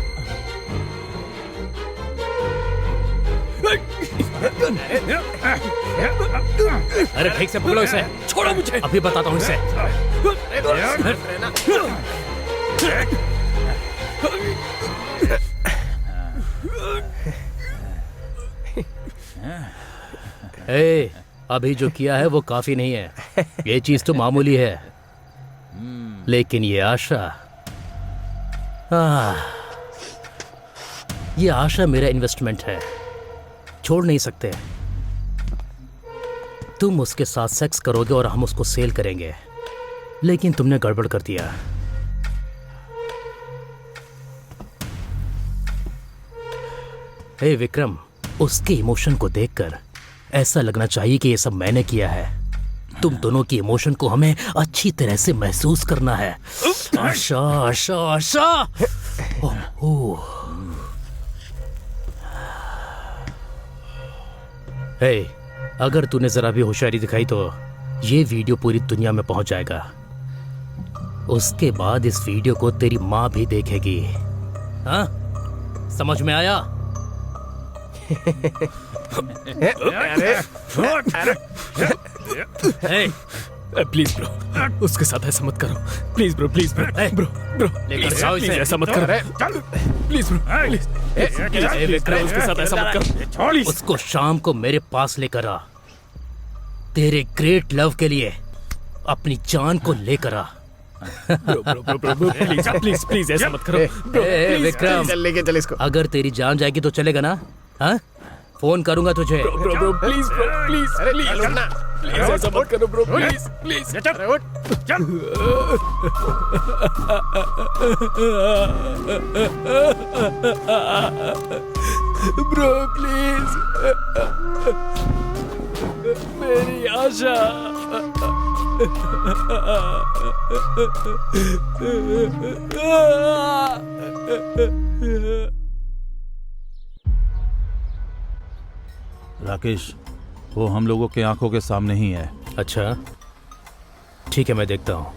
अरे ठीक से पकड़ो इसे। छोड़ो मुझे। अभी बताता हूँ इसे। ए, अभी जो किया है वो काफी नहीं है। ये चीज तो मामूली है, लेकिन ये आशा, ये आशा मेरा इन्वेस्टमेंट है, छोड़ नहीं सकते। तुम उसके साथ सेक्स करोगे और हम उसको सेल करेंगे, लेकिन तुमने गड़बड़ कर दिया। हे विक्रम, उसके इमोशन को देखकर ऐसा लगना चाहिए कि ये सब मैंने किया है। तुम दोनों की इमोशन को हमें अच्छी तरह से महसूस करना है। आशा आशा आशा। ओह, हे, अगर तूने जरा भी होशियारी दिखाई तो ये वीडियो पूरी दुनिया में पहुंच जाएगा। उसके बाद इस वीडियो को तेरी माँ भी देखेगी। हाँ, समझ में आया? प्लीज ब्रो, उसके साथ ऐसा मत करो। Please bro, please bro, bro bro, लेकर जाओ इसे। ऐसा मत करो। Please bro, please. विक्रम, उसके साथ ऐसा मत करो। उसको शाम को मेरे पास लेकर आ। तेरे ग्रेट लव के लिए अपनी जान को लेकर आ। Bro bro bro bro, please please please ऐसा मत करो। ब्रो विक्रम, चल लेके चल इसको। अगर तेरी जान जाएगी तो चलेगा ना? हाँ, फोन करूंगा तुझे। Bro bro, please bro, please please please ऐसा मत करो bro, please please. Bro please, मेरी आशा। राकेश, वो हम लोगों के आंखों के सामने ही है। अच्छा, ठीक है, मैं देखता हूँ।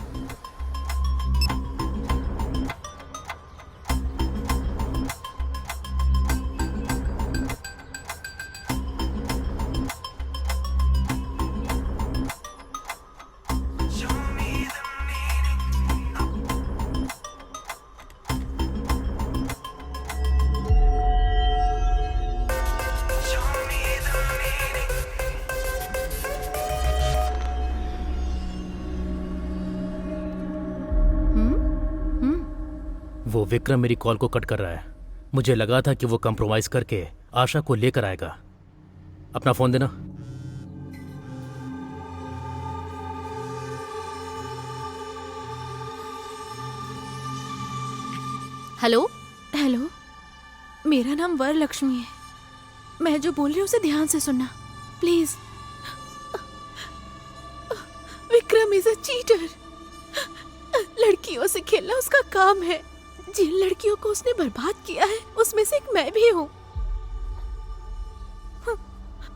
वो विक्रम मेरी कॉल को कट कर रहा है। मुझे लगा था कि वो कंप्रोमाइज करके आशा को लेकर आएगा। अपना फोन देना। हेलो। हेलो, मेरा नाम वरलक्ष्मी है। मैं जो बोल रही हूँ उसे ध्यान से सुनना please. Vikram is a cheater. लड़कियों से खेलना उसका काम है। जिन लड़कियों को उसने बर्बाद किया है उसमें से एक मैं भी हूँ।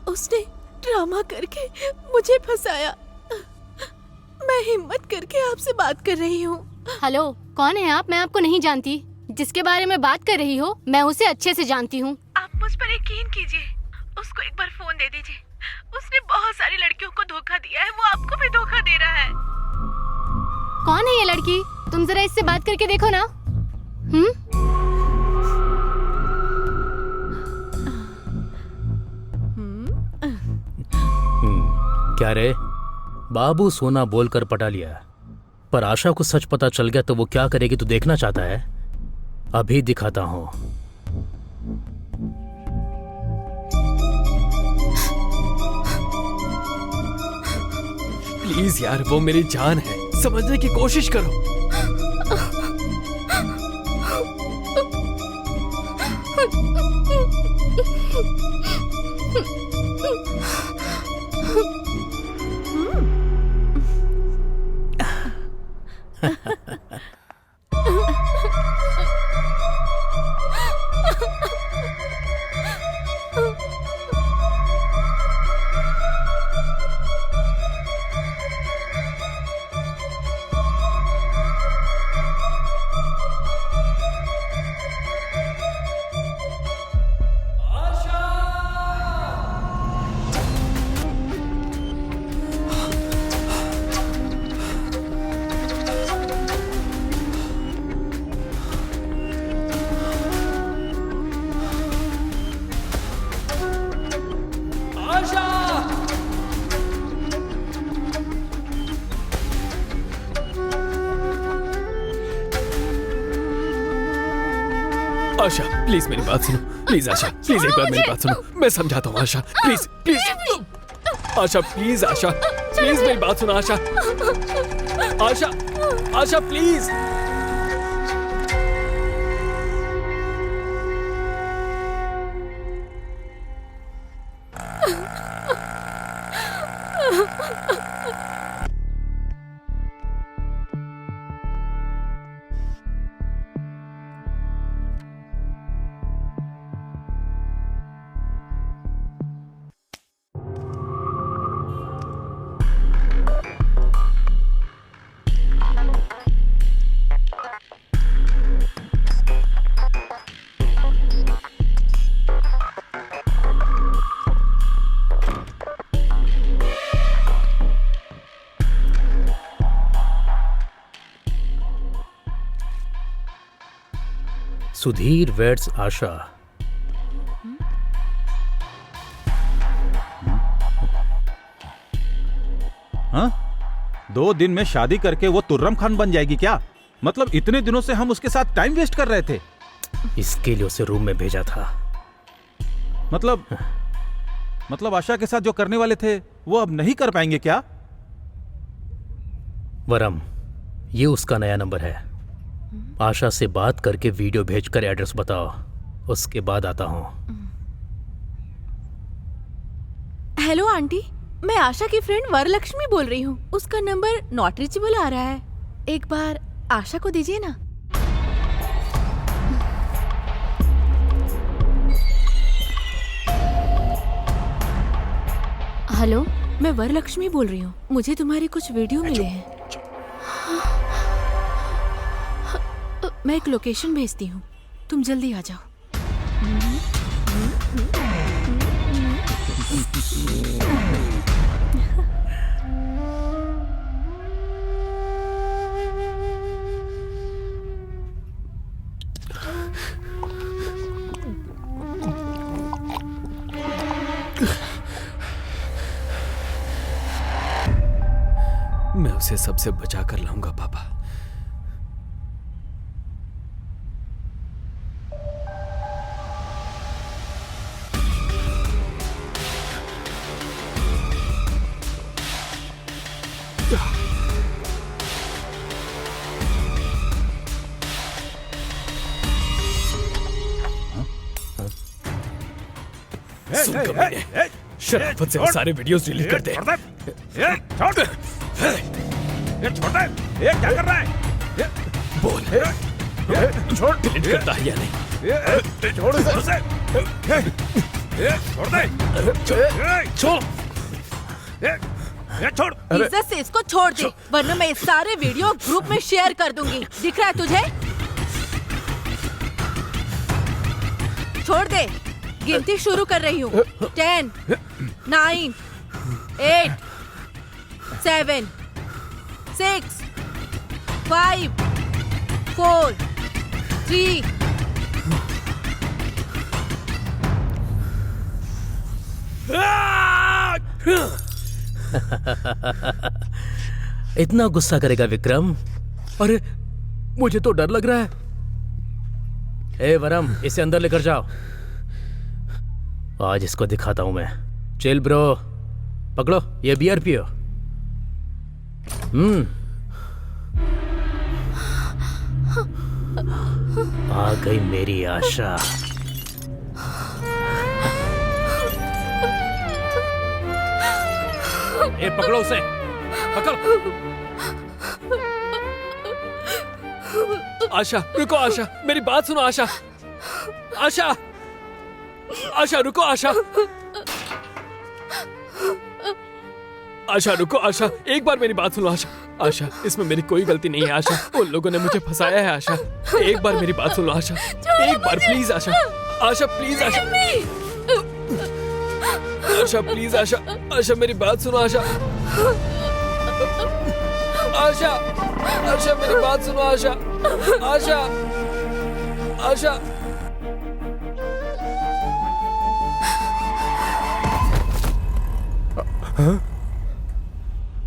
उसने ड्रामा करके मुझे फंसाया। मैं हिम्मत करके आपसे बात कर रही हूँ। हेलो, कौन है आप? मैं आपको नहीं जानती। जिसके बारे में बात कर रही हो मैं उसे अच्छे से जानती हूँ। आप मुझ पर यकीन कीजिए, उसको एक बार फोन दे दीजिए। उसने बहुत सारी लड़कियों को धोखा दिया है, वो आपको भी धोखा दे रहा है। कौन है ये लड़की? तुम जरा इससे बात करके देखो ना। क्या रे, बाबू सोना बोलकर पटा लिया, पर आशा को सच पता चल गया तो वो क्या करेगी तू देखना चाहता है? अभी दिखाता हूं। प्लीज यार, वो मेरी जान है, समझने की कोशिश करो। आशा प्लीज मेरी बात सुनो, प्लीज आशा, प्लीज एक बार मेरी बात सुनो, मैं समझाता हूँ Asha, please please Asha, please Asha, please मेरी बात सुनो आशा, आशा, आशा प्लीज। सुधीर वेड्स आशा। हाँ? 2 दिन में शादी करके वो तुर्रम खान बन जाएगी क्या? मतलब इतने दिनों से हम उसके साथ टाइम वेस्ट कर रहे थे। इसके लिए उसे रूम में भेजा था। मतलब आशा के साथ जो करने वाले थे वो अब नहीं कर पाएंगे क्या? वरम, ये उसका नया नंबर है। आशा से बात करके वीडियो भेजकर एड्रेस बताओ, उसके बाद आता हूं। हेलो आंटी, मैं आशा की फ्रेंड वरलक्ष्मी बोल रही हूँ। उसका नंबर नॉट रीचेबल आ रहा है, एक बार आशा को दीजिए ना। हेलो, मैं वरलक्ष्मी बोल रही हूँ, मुझे तुम्हारे कुछ वीडियो मिले हैं। मैं एक लोकेशन भेजती हूँ, तुम जल्दी आ जाओ। मैं उसे सबसे बचा कर लाऊंगा पापा। शराफत से वो सारे वीडियोस डिलीट कर दे। छोड़ दे। ये क्या कर रहा है? बोल, छोड़, डिलीट करता है या नहीं? छोड़ उसे। छोड़ दे। छोड़, छोड़। इज्जत से इसको छोड़ दे, वरना मैं ये सारे वीडियो ग्रुप में शेयर कर दूंगी। दिख रहा है तुझे? छोड़ दे, गिनती शुरू कर रही हूँ। 10, 9, 8, 7, 6, 5, 4, 3। इतना गुस्सा करेगा विक्रम? अरे मुझे तो डर लग रहा है। ए वरम, इसे अंदर लेकर जाओ। आज इसको दिखाता हूं मैं। चिल ब्रो, पकड़ो ये बियर पियो। आ गई मेरी आशा। ए पकड़ो उसे, पकड़ो। आशा रुको, आशा मेरी बात सुनो। आशा, आशा, आशा रुको। आशा, आशा रुको। आशा एक बार मेरी बात सुनो। आशा, आशा इसमें मेरी कोई गलती नहीं है। आशा उन लोगों ने मुझे फंसाया है। आशा एक बार मेरी बात सुनो। आशा एक बार please. Asha, Asha please. Asha, Asha please. Asha, Asha मेरी बात सुनो। आशा, आशा, आशा मेरी बात सुनो। आशा, आशा, आशा।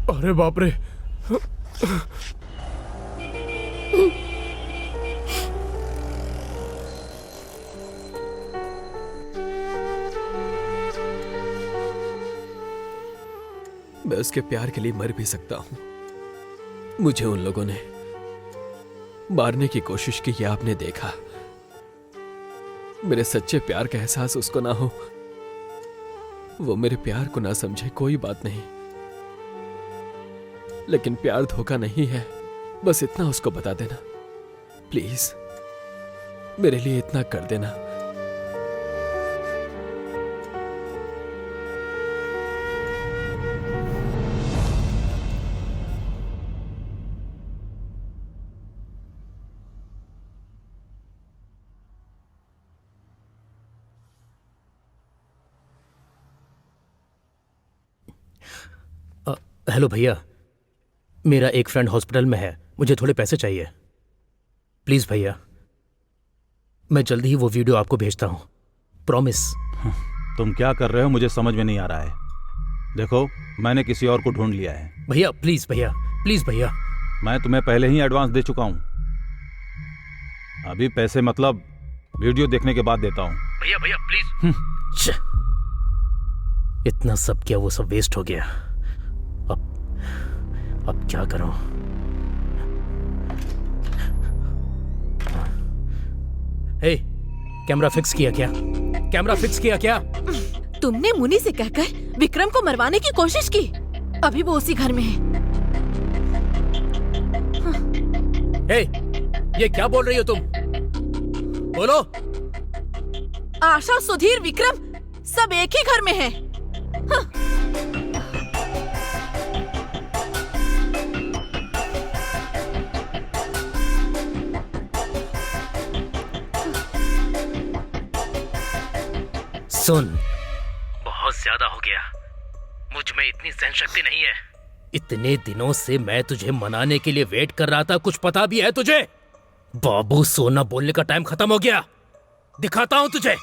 अरे बाप रे। मैं उसके प्यार के लिए मर भी सकता हूं। मुझे उन लोगों ने मारने की कोशिश की, ये आपने देखा। मेरे सच्चे प्यार का एहसास उसको ना हो, वो मेरे प्यार को ना समझे, कोई बात नहीं। लेकिन प्यार धोखा नहीं है, बस इतना उसको बता देना प्लीज। मेरे लिए इतना कर देना। हेलो भैया, मेरा एक फ्रेंड हॉस्पिटल में है, मुझे थोड़े पैसे चाहिए। प्लीज भैया, मैं जल्दी ही वो वीडियो आपको भेजता हूं, प्रॉमिस। तुम क्या कर रहे हो मुझे समझ में नहीं आ रहा है। देखो, मैंने किसी और को ढूंढ लिया है। भैया प्लीज, भैया प्लीज भैया। मैं तुम्हें पहले ही एडवांस दे चुका हूं। अभी पैसे मतलब वीडियो देखने के बाद देता हूं। भैया भैया प्लीज। इतना सब किया, वो सब वेस्ट हो गया। अब क्या करूं? हे, कैमरा फिक्स किया क्या? कैमरा फिक्स किया क्या? तुमने मुनि से कहकर विक्रम को मरवाने की कोशिश की। अभी वो उसी घर में है। हे, ये क्या बोल रही हो तुम? बोलो। आशा, सुधीर, विक्रम सब एक ही घर में है। सुन, बहुत ज्यादा हो गया। मुझ में इतनी सहन शक्ति नहीं है। इतने दिनों से मैं तुझे मनाने के लिए वेट कर रहा था, कुछ पता भी है तुझे? बाबू, सोना बोलने का टाइम खत्म हो गया। दिखाता हूं तुझे।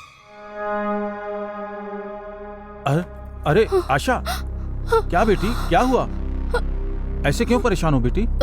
अरे आशा, क्या बेटी, क्या हुआ? ऐसे क्यों परेशान हो बेटी? वो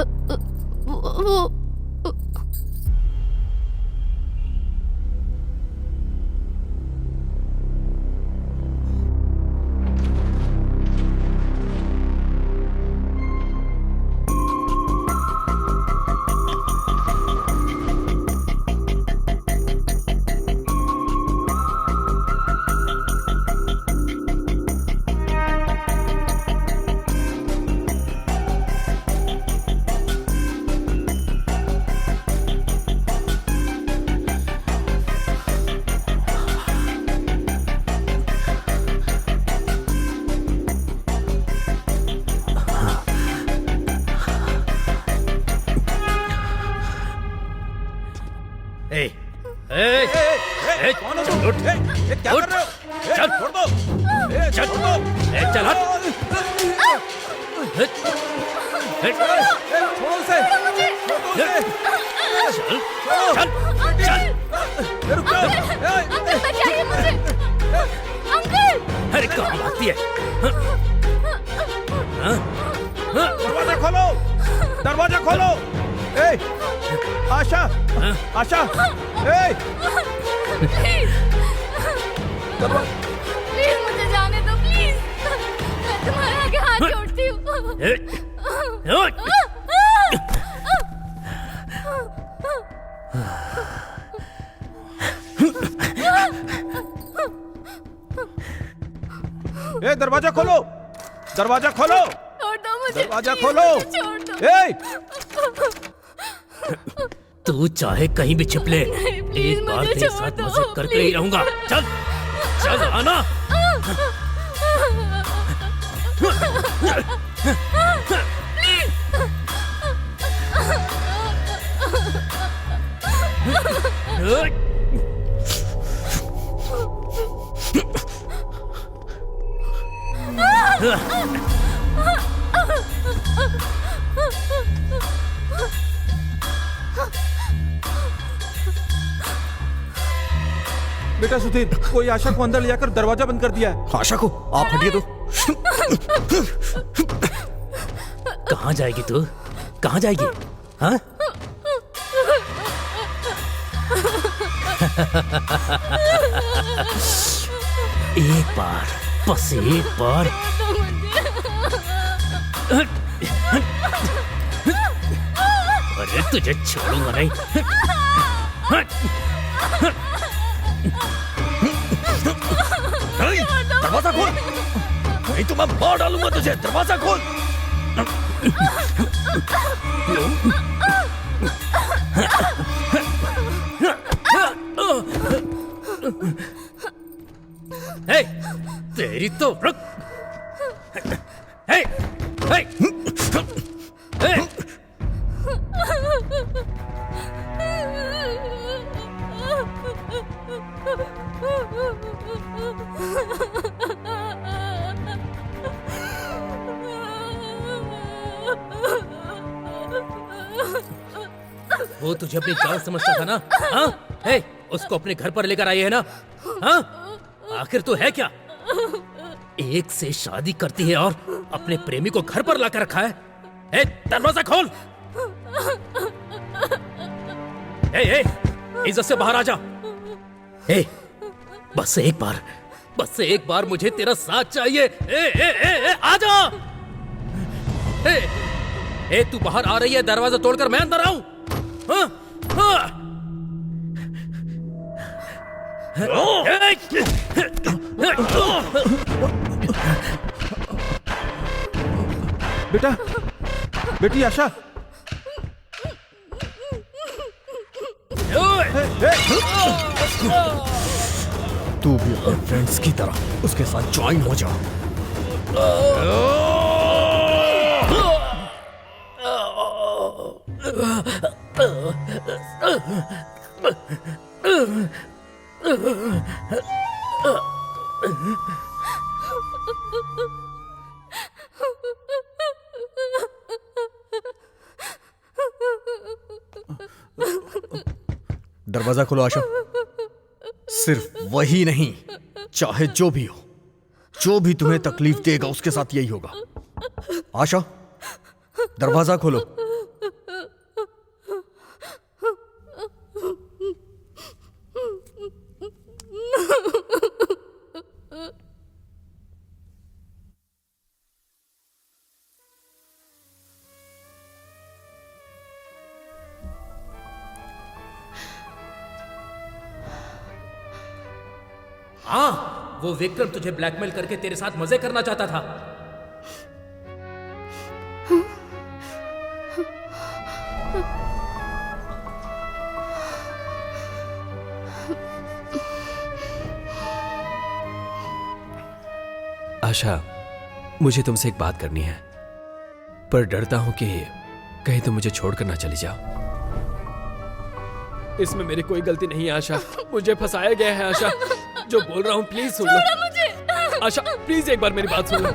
कौन हो तुम? क्या कर रहे हो? चल छोड़ दो। चल छोड़ दो। चल हट। छोड़ो उसे। चल चल रुक जाओ। अंकल बचाइए मुझे। अंकल अरे कहाँ भागती है? दरवाजा खोलो। दरवाजा खोलो। आशा, आशा, प्लीज मुझे जाने दो प्लीज। मैं तुम्हारे आगे हाथ जोड़ती हूँ। दरवाजा खोलो। दरवाजा खोलो। छोड़ दो मुझे। दरवाजा प्लीज, खोलो। मुझे छोड़ दो। तू चाहे कहीं भी छिप ले, प्लीज, एक बार मुझे तेरे छोड़ साथ दो, मजे करके ही रहूंगा। चल चल आना। बेटा सुधीर, कोई आशा को अंदर ले जाकर दरवाजा बंद कर दिया है। आशा को आप हटिए तो। कहाँ जाएगी तू? कहाँ जाएगी? हाँ? एक बार, बस एक बार। अरे तुझे छोड़ूंगा नहीं। दरवाजा खोल, नहीं तो मैं मार डालूंगा तुझे। दरवाजा खोल। हे, तेरी तो रुक। हे, हे, हे। वो तुझे अपनी जान समझता था ना? हाँ? हे, उसको अपने घर पर लेकर आई है ना? हाँ? आखिर तो है क्या? एक से शादी करती है और अपने प्रेमी को घर पर लाकर रखा है। हे, दरवाजा खोल। हे, इज्जत से बाहर आ जा। हे, बस एक बार मुझे तेरा साथ चाहिए। आ जा। हे, तू बाहर आ रही है, दरवाजा तोड़कर मैं अंदर आऊं? हाँ? हाँ? बेटा, बेटी आशा। तू भी अपने फ्रेंड्स की तरह उसके साथ ज्वाइन हो जा। दरवाजा खोलो आशा। सिर्फ वही नहीं, चाहे जो भी हो, जो भी तुम्हें तकलीफ देगा उसके साथ यही होगा। आशा, दरवाजा खोलो। हाँ, वो विक्रम तुझे ब्लैकमेल करके तेरे साथ मजे करना चाहता था। आशा, मुझे तुमसे एक बात करनी है, पर डरता हूं कि कहीं तुम मुझे छोड़कर ना चली जाओ। इसमें मेरी कोई गलती नहीं है आशा, मुझे फंसाया गया है आशा। जो बोल रहा हूँ प्लीज सुन लो मुझे। आशा प्लीज एक बार मेरी बात सुन लो।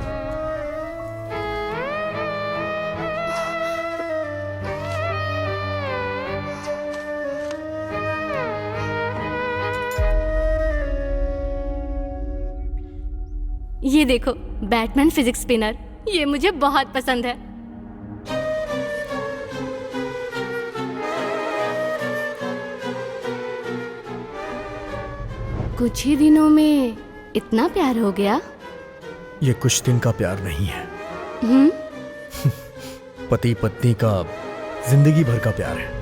ये देखो, बैटमैन फिजिक्स स्पिनर, ये मुझे बहुत पसंद है। कुछ ही दिनों में इतना प्यार हो गया? ये कुछ दिन का प्यार नहीं है, पति पत्नी का जिंदगी भर का प्यार है।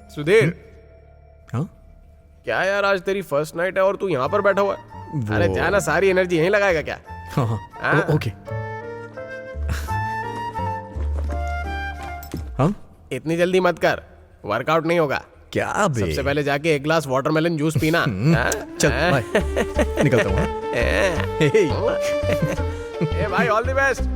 सुधीर, हाँ क्या यार आज तेरी फर्स्ट नाइट है और तू यहाँ पर बैठा हुआ है? अरे क्या ना, सारी एनर्जी यहीं लगाएगा क्या? हाँ हाँ ओके। हाँ इतनी जल्दी मत कर, वर्कआउट नहीं होगा। क्या बे? सबसे पहले जाके एक ग्लास वाटरमेलन जूस पीना। चल बाय, निकलता हूँ। ए भाई, all the best.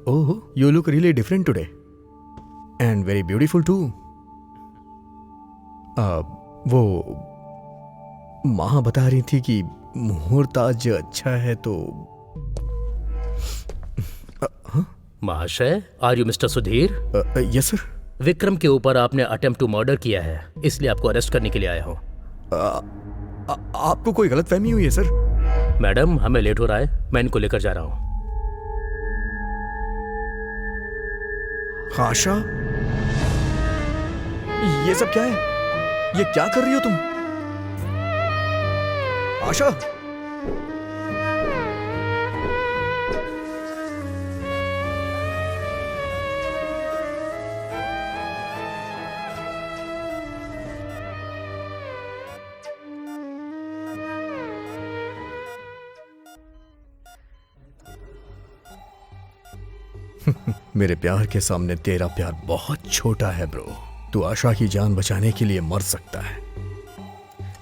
Oh, you look really different today, and very beautiful too. वो माँ बता रही थी कि मुहूर्त आज अच्छा है तो। महाशय, are you mister Sudhir? Yes sir. Vikram के ऊपर आपने अटेम्प्ट टू मर्डर किया है, इसलिए आपको अरेस्ट करने के लिए आया हूँ। आपको कोई गलतफहमी हुई है सर? मैडम, हमें लेट हो रहा है, मैं इनको लेकर जा रहा हूँ। आशा, ये सब क्या है? ये क्या कर रही हो तुम? आशा, मेरे प्यार के सामने तेरा प्यार बहुत छोटा है ब्रो। तू आशा की जान बचाने के लिए मर सकता है,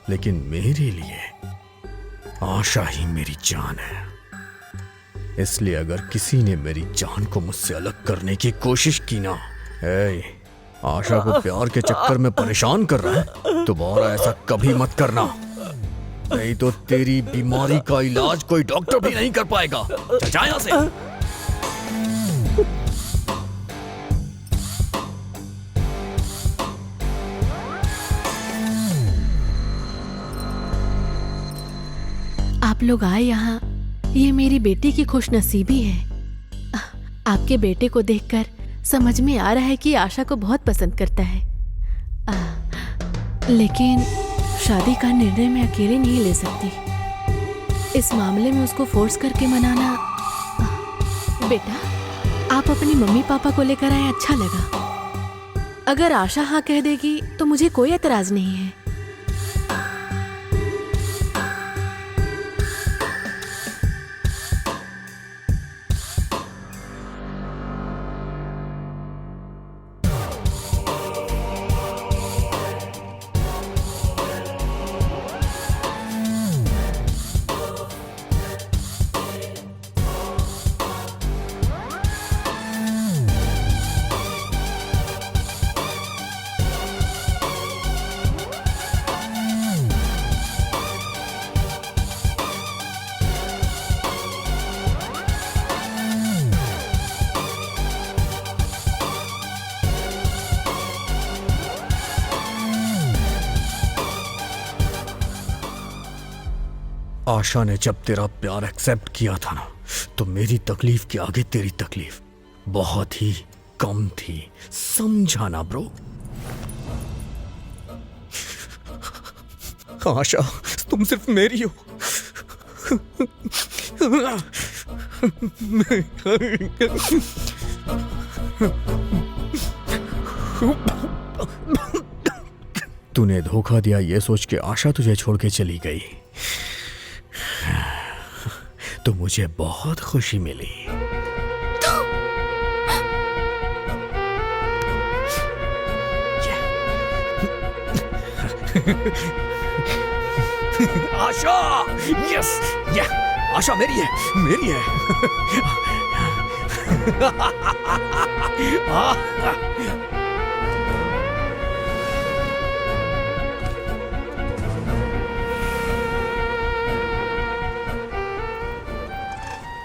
लेकिन मेरे लिए आशा ही मेरी जान है। इसलिए अगर किसी ने मेरी जान को मुझसे अलग करने की कोशिश की ना, आशा को प्यार के चक्कर में परेशान कर रहा है, दोबारा ऐसा कभी मत करना, नहीं तो तेरी बीमारी का इलाज कोई डॉक्टर भी नहीं कर पाएगा। चल जा यहां से। आप लोग आए यहाँ, ये मेरी बेटी की खुशनसीबी है। आपके बेटे को देखकर समझ में आ रहा है कि आशा को बहुत पसंद करता है, लेकिन शादी का निर्णय मैं अकेले नहीं ले सकती। इस मामले में उसको फोर्स करके मनाना। बेटा, आप अपनी मम्मी पापा को लेकर आए, अच्छा लगा। अगर आशा हाँ कह देगी तो मुझे कोई एतराज नहीं है। आशा ने जब तेरा प्यार एक्सेप्ट किया था ना, तो मेरी तकलीफ के आगे तेरी तकलीफ बहुत ही कम थी, समझा ना ब्रो। आशा तुम सिर्फ मेरी हो। तूने धोखा दिया ये सोच के आशा तुझे छोड़ के चली गई, तो मुझे बहुत खुशी मिली। आशा, यस, या आशा मेरी है, मेरी है।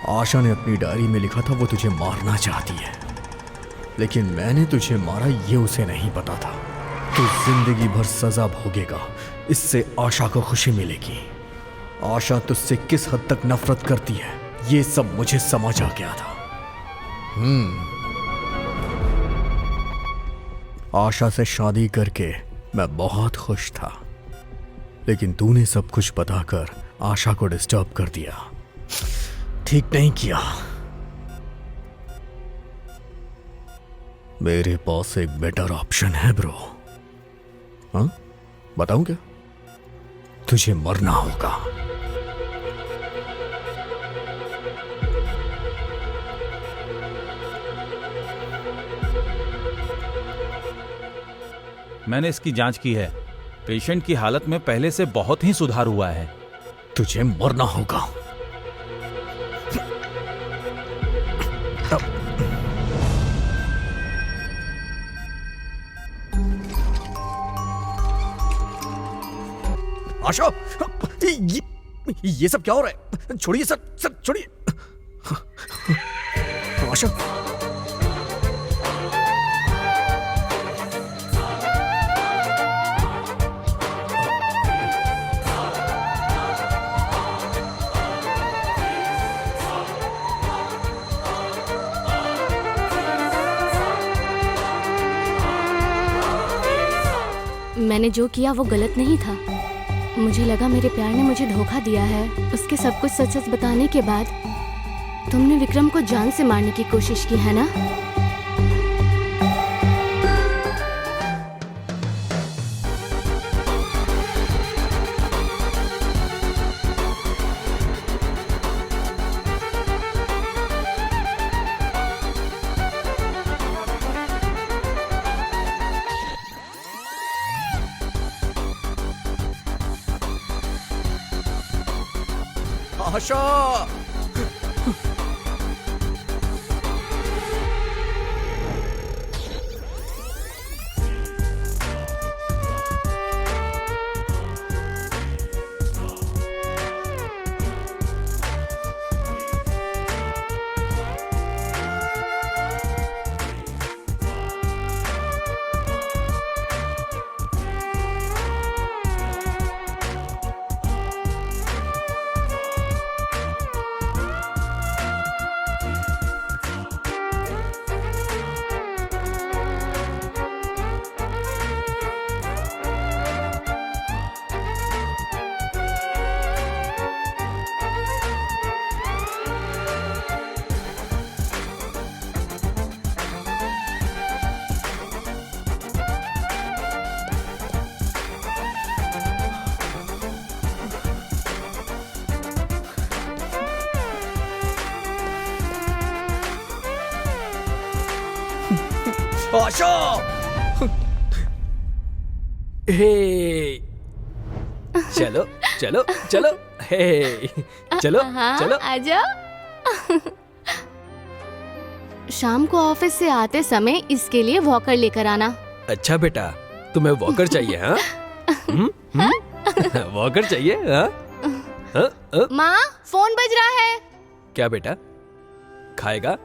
आशा ने अपनी डायरी में लिखा था वो तुझे मारना चाहती है, लेकिन मैंने तुझे मारा ये उसे नहीं पता था। तू जिंदगी भर सजा भोगेगा, इससे आशा को खुशी मिलेगी। आशा तुझसे किस हद तक नफरत करती है ये सब मुझे समझ आ गया था। आशा से शादी करके मैं बहुत खुश था, लेकिन तूने सब कुछ बताकर आशा को डिस्टर्ब कर दिया। ठीक नहीं किया। मेरे पास एक बेटर ऑप्शन है ब्रो। हाँ, बताऊं क्या? तुझे मरना होगा। मैंने इसकी जांच की है। पेशेंट की हालत में पहले से बहुत ही सुधार हुआ है। तुझे मरना होगा। आशा, ये सब क्या हो रहा है? छोड़िए सर, सर छोड़िए। आशा, मैंने जो किया वो गलत नहीं था। मुझे लगा मेरे प्यार ने मुझे धोखा दिया है। उसके सब कुछ सच सच बताने के बाद तुमने विक्रम को जान से मारने की कोशिश की है ना? आशा, आशा, हे, चलो चलो चलो, हे, चलो चलो। आजा। शाम को ऑफिस से आते समय इसके लिए वॉकर लेकर आना। अच्छा बेटा, तुम्हें वॉकर चाहिए? हाँ, वॉकर चाहिए? हाँ? माँ, फोन बज रहा है। क्या बेटा, खाएगा?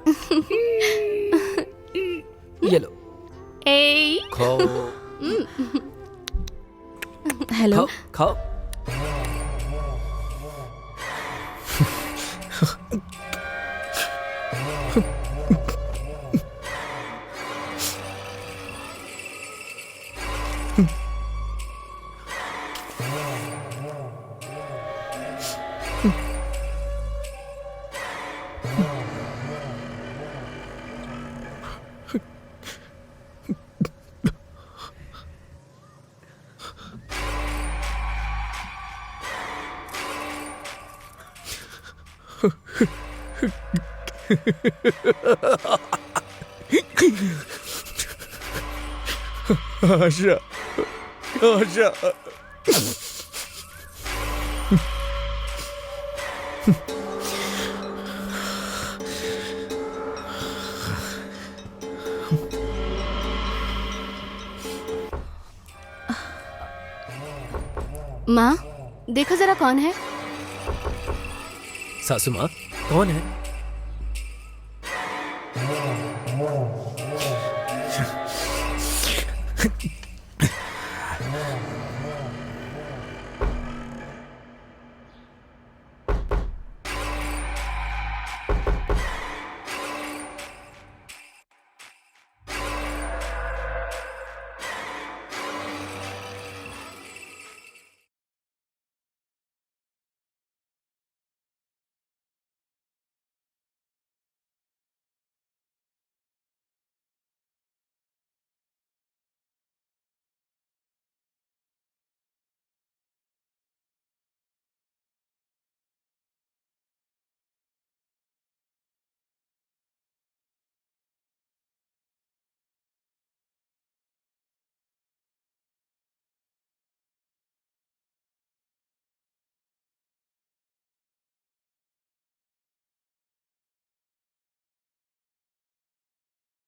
ये लो, ए, खाओ हेलो। खाओ खाओ। आशा, आशा। माँ, देखो जरा कौन है। सासू माँ, कौन है?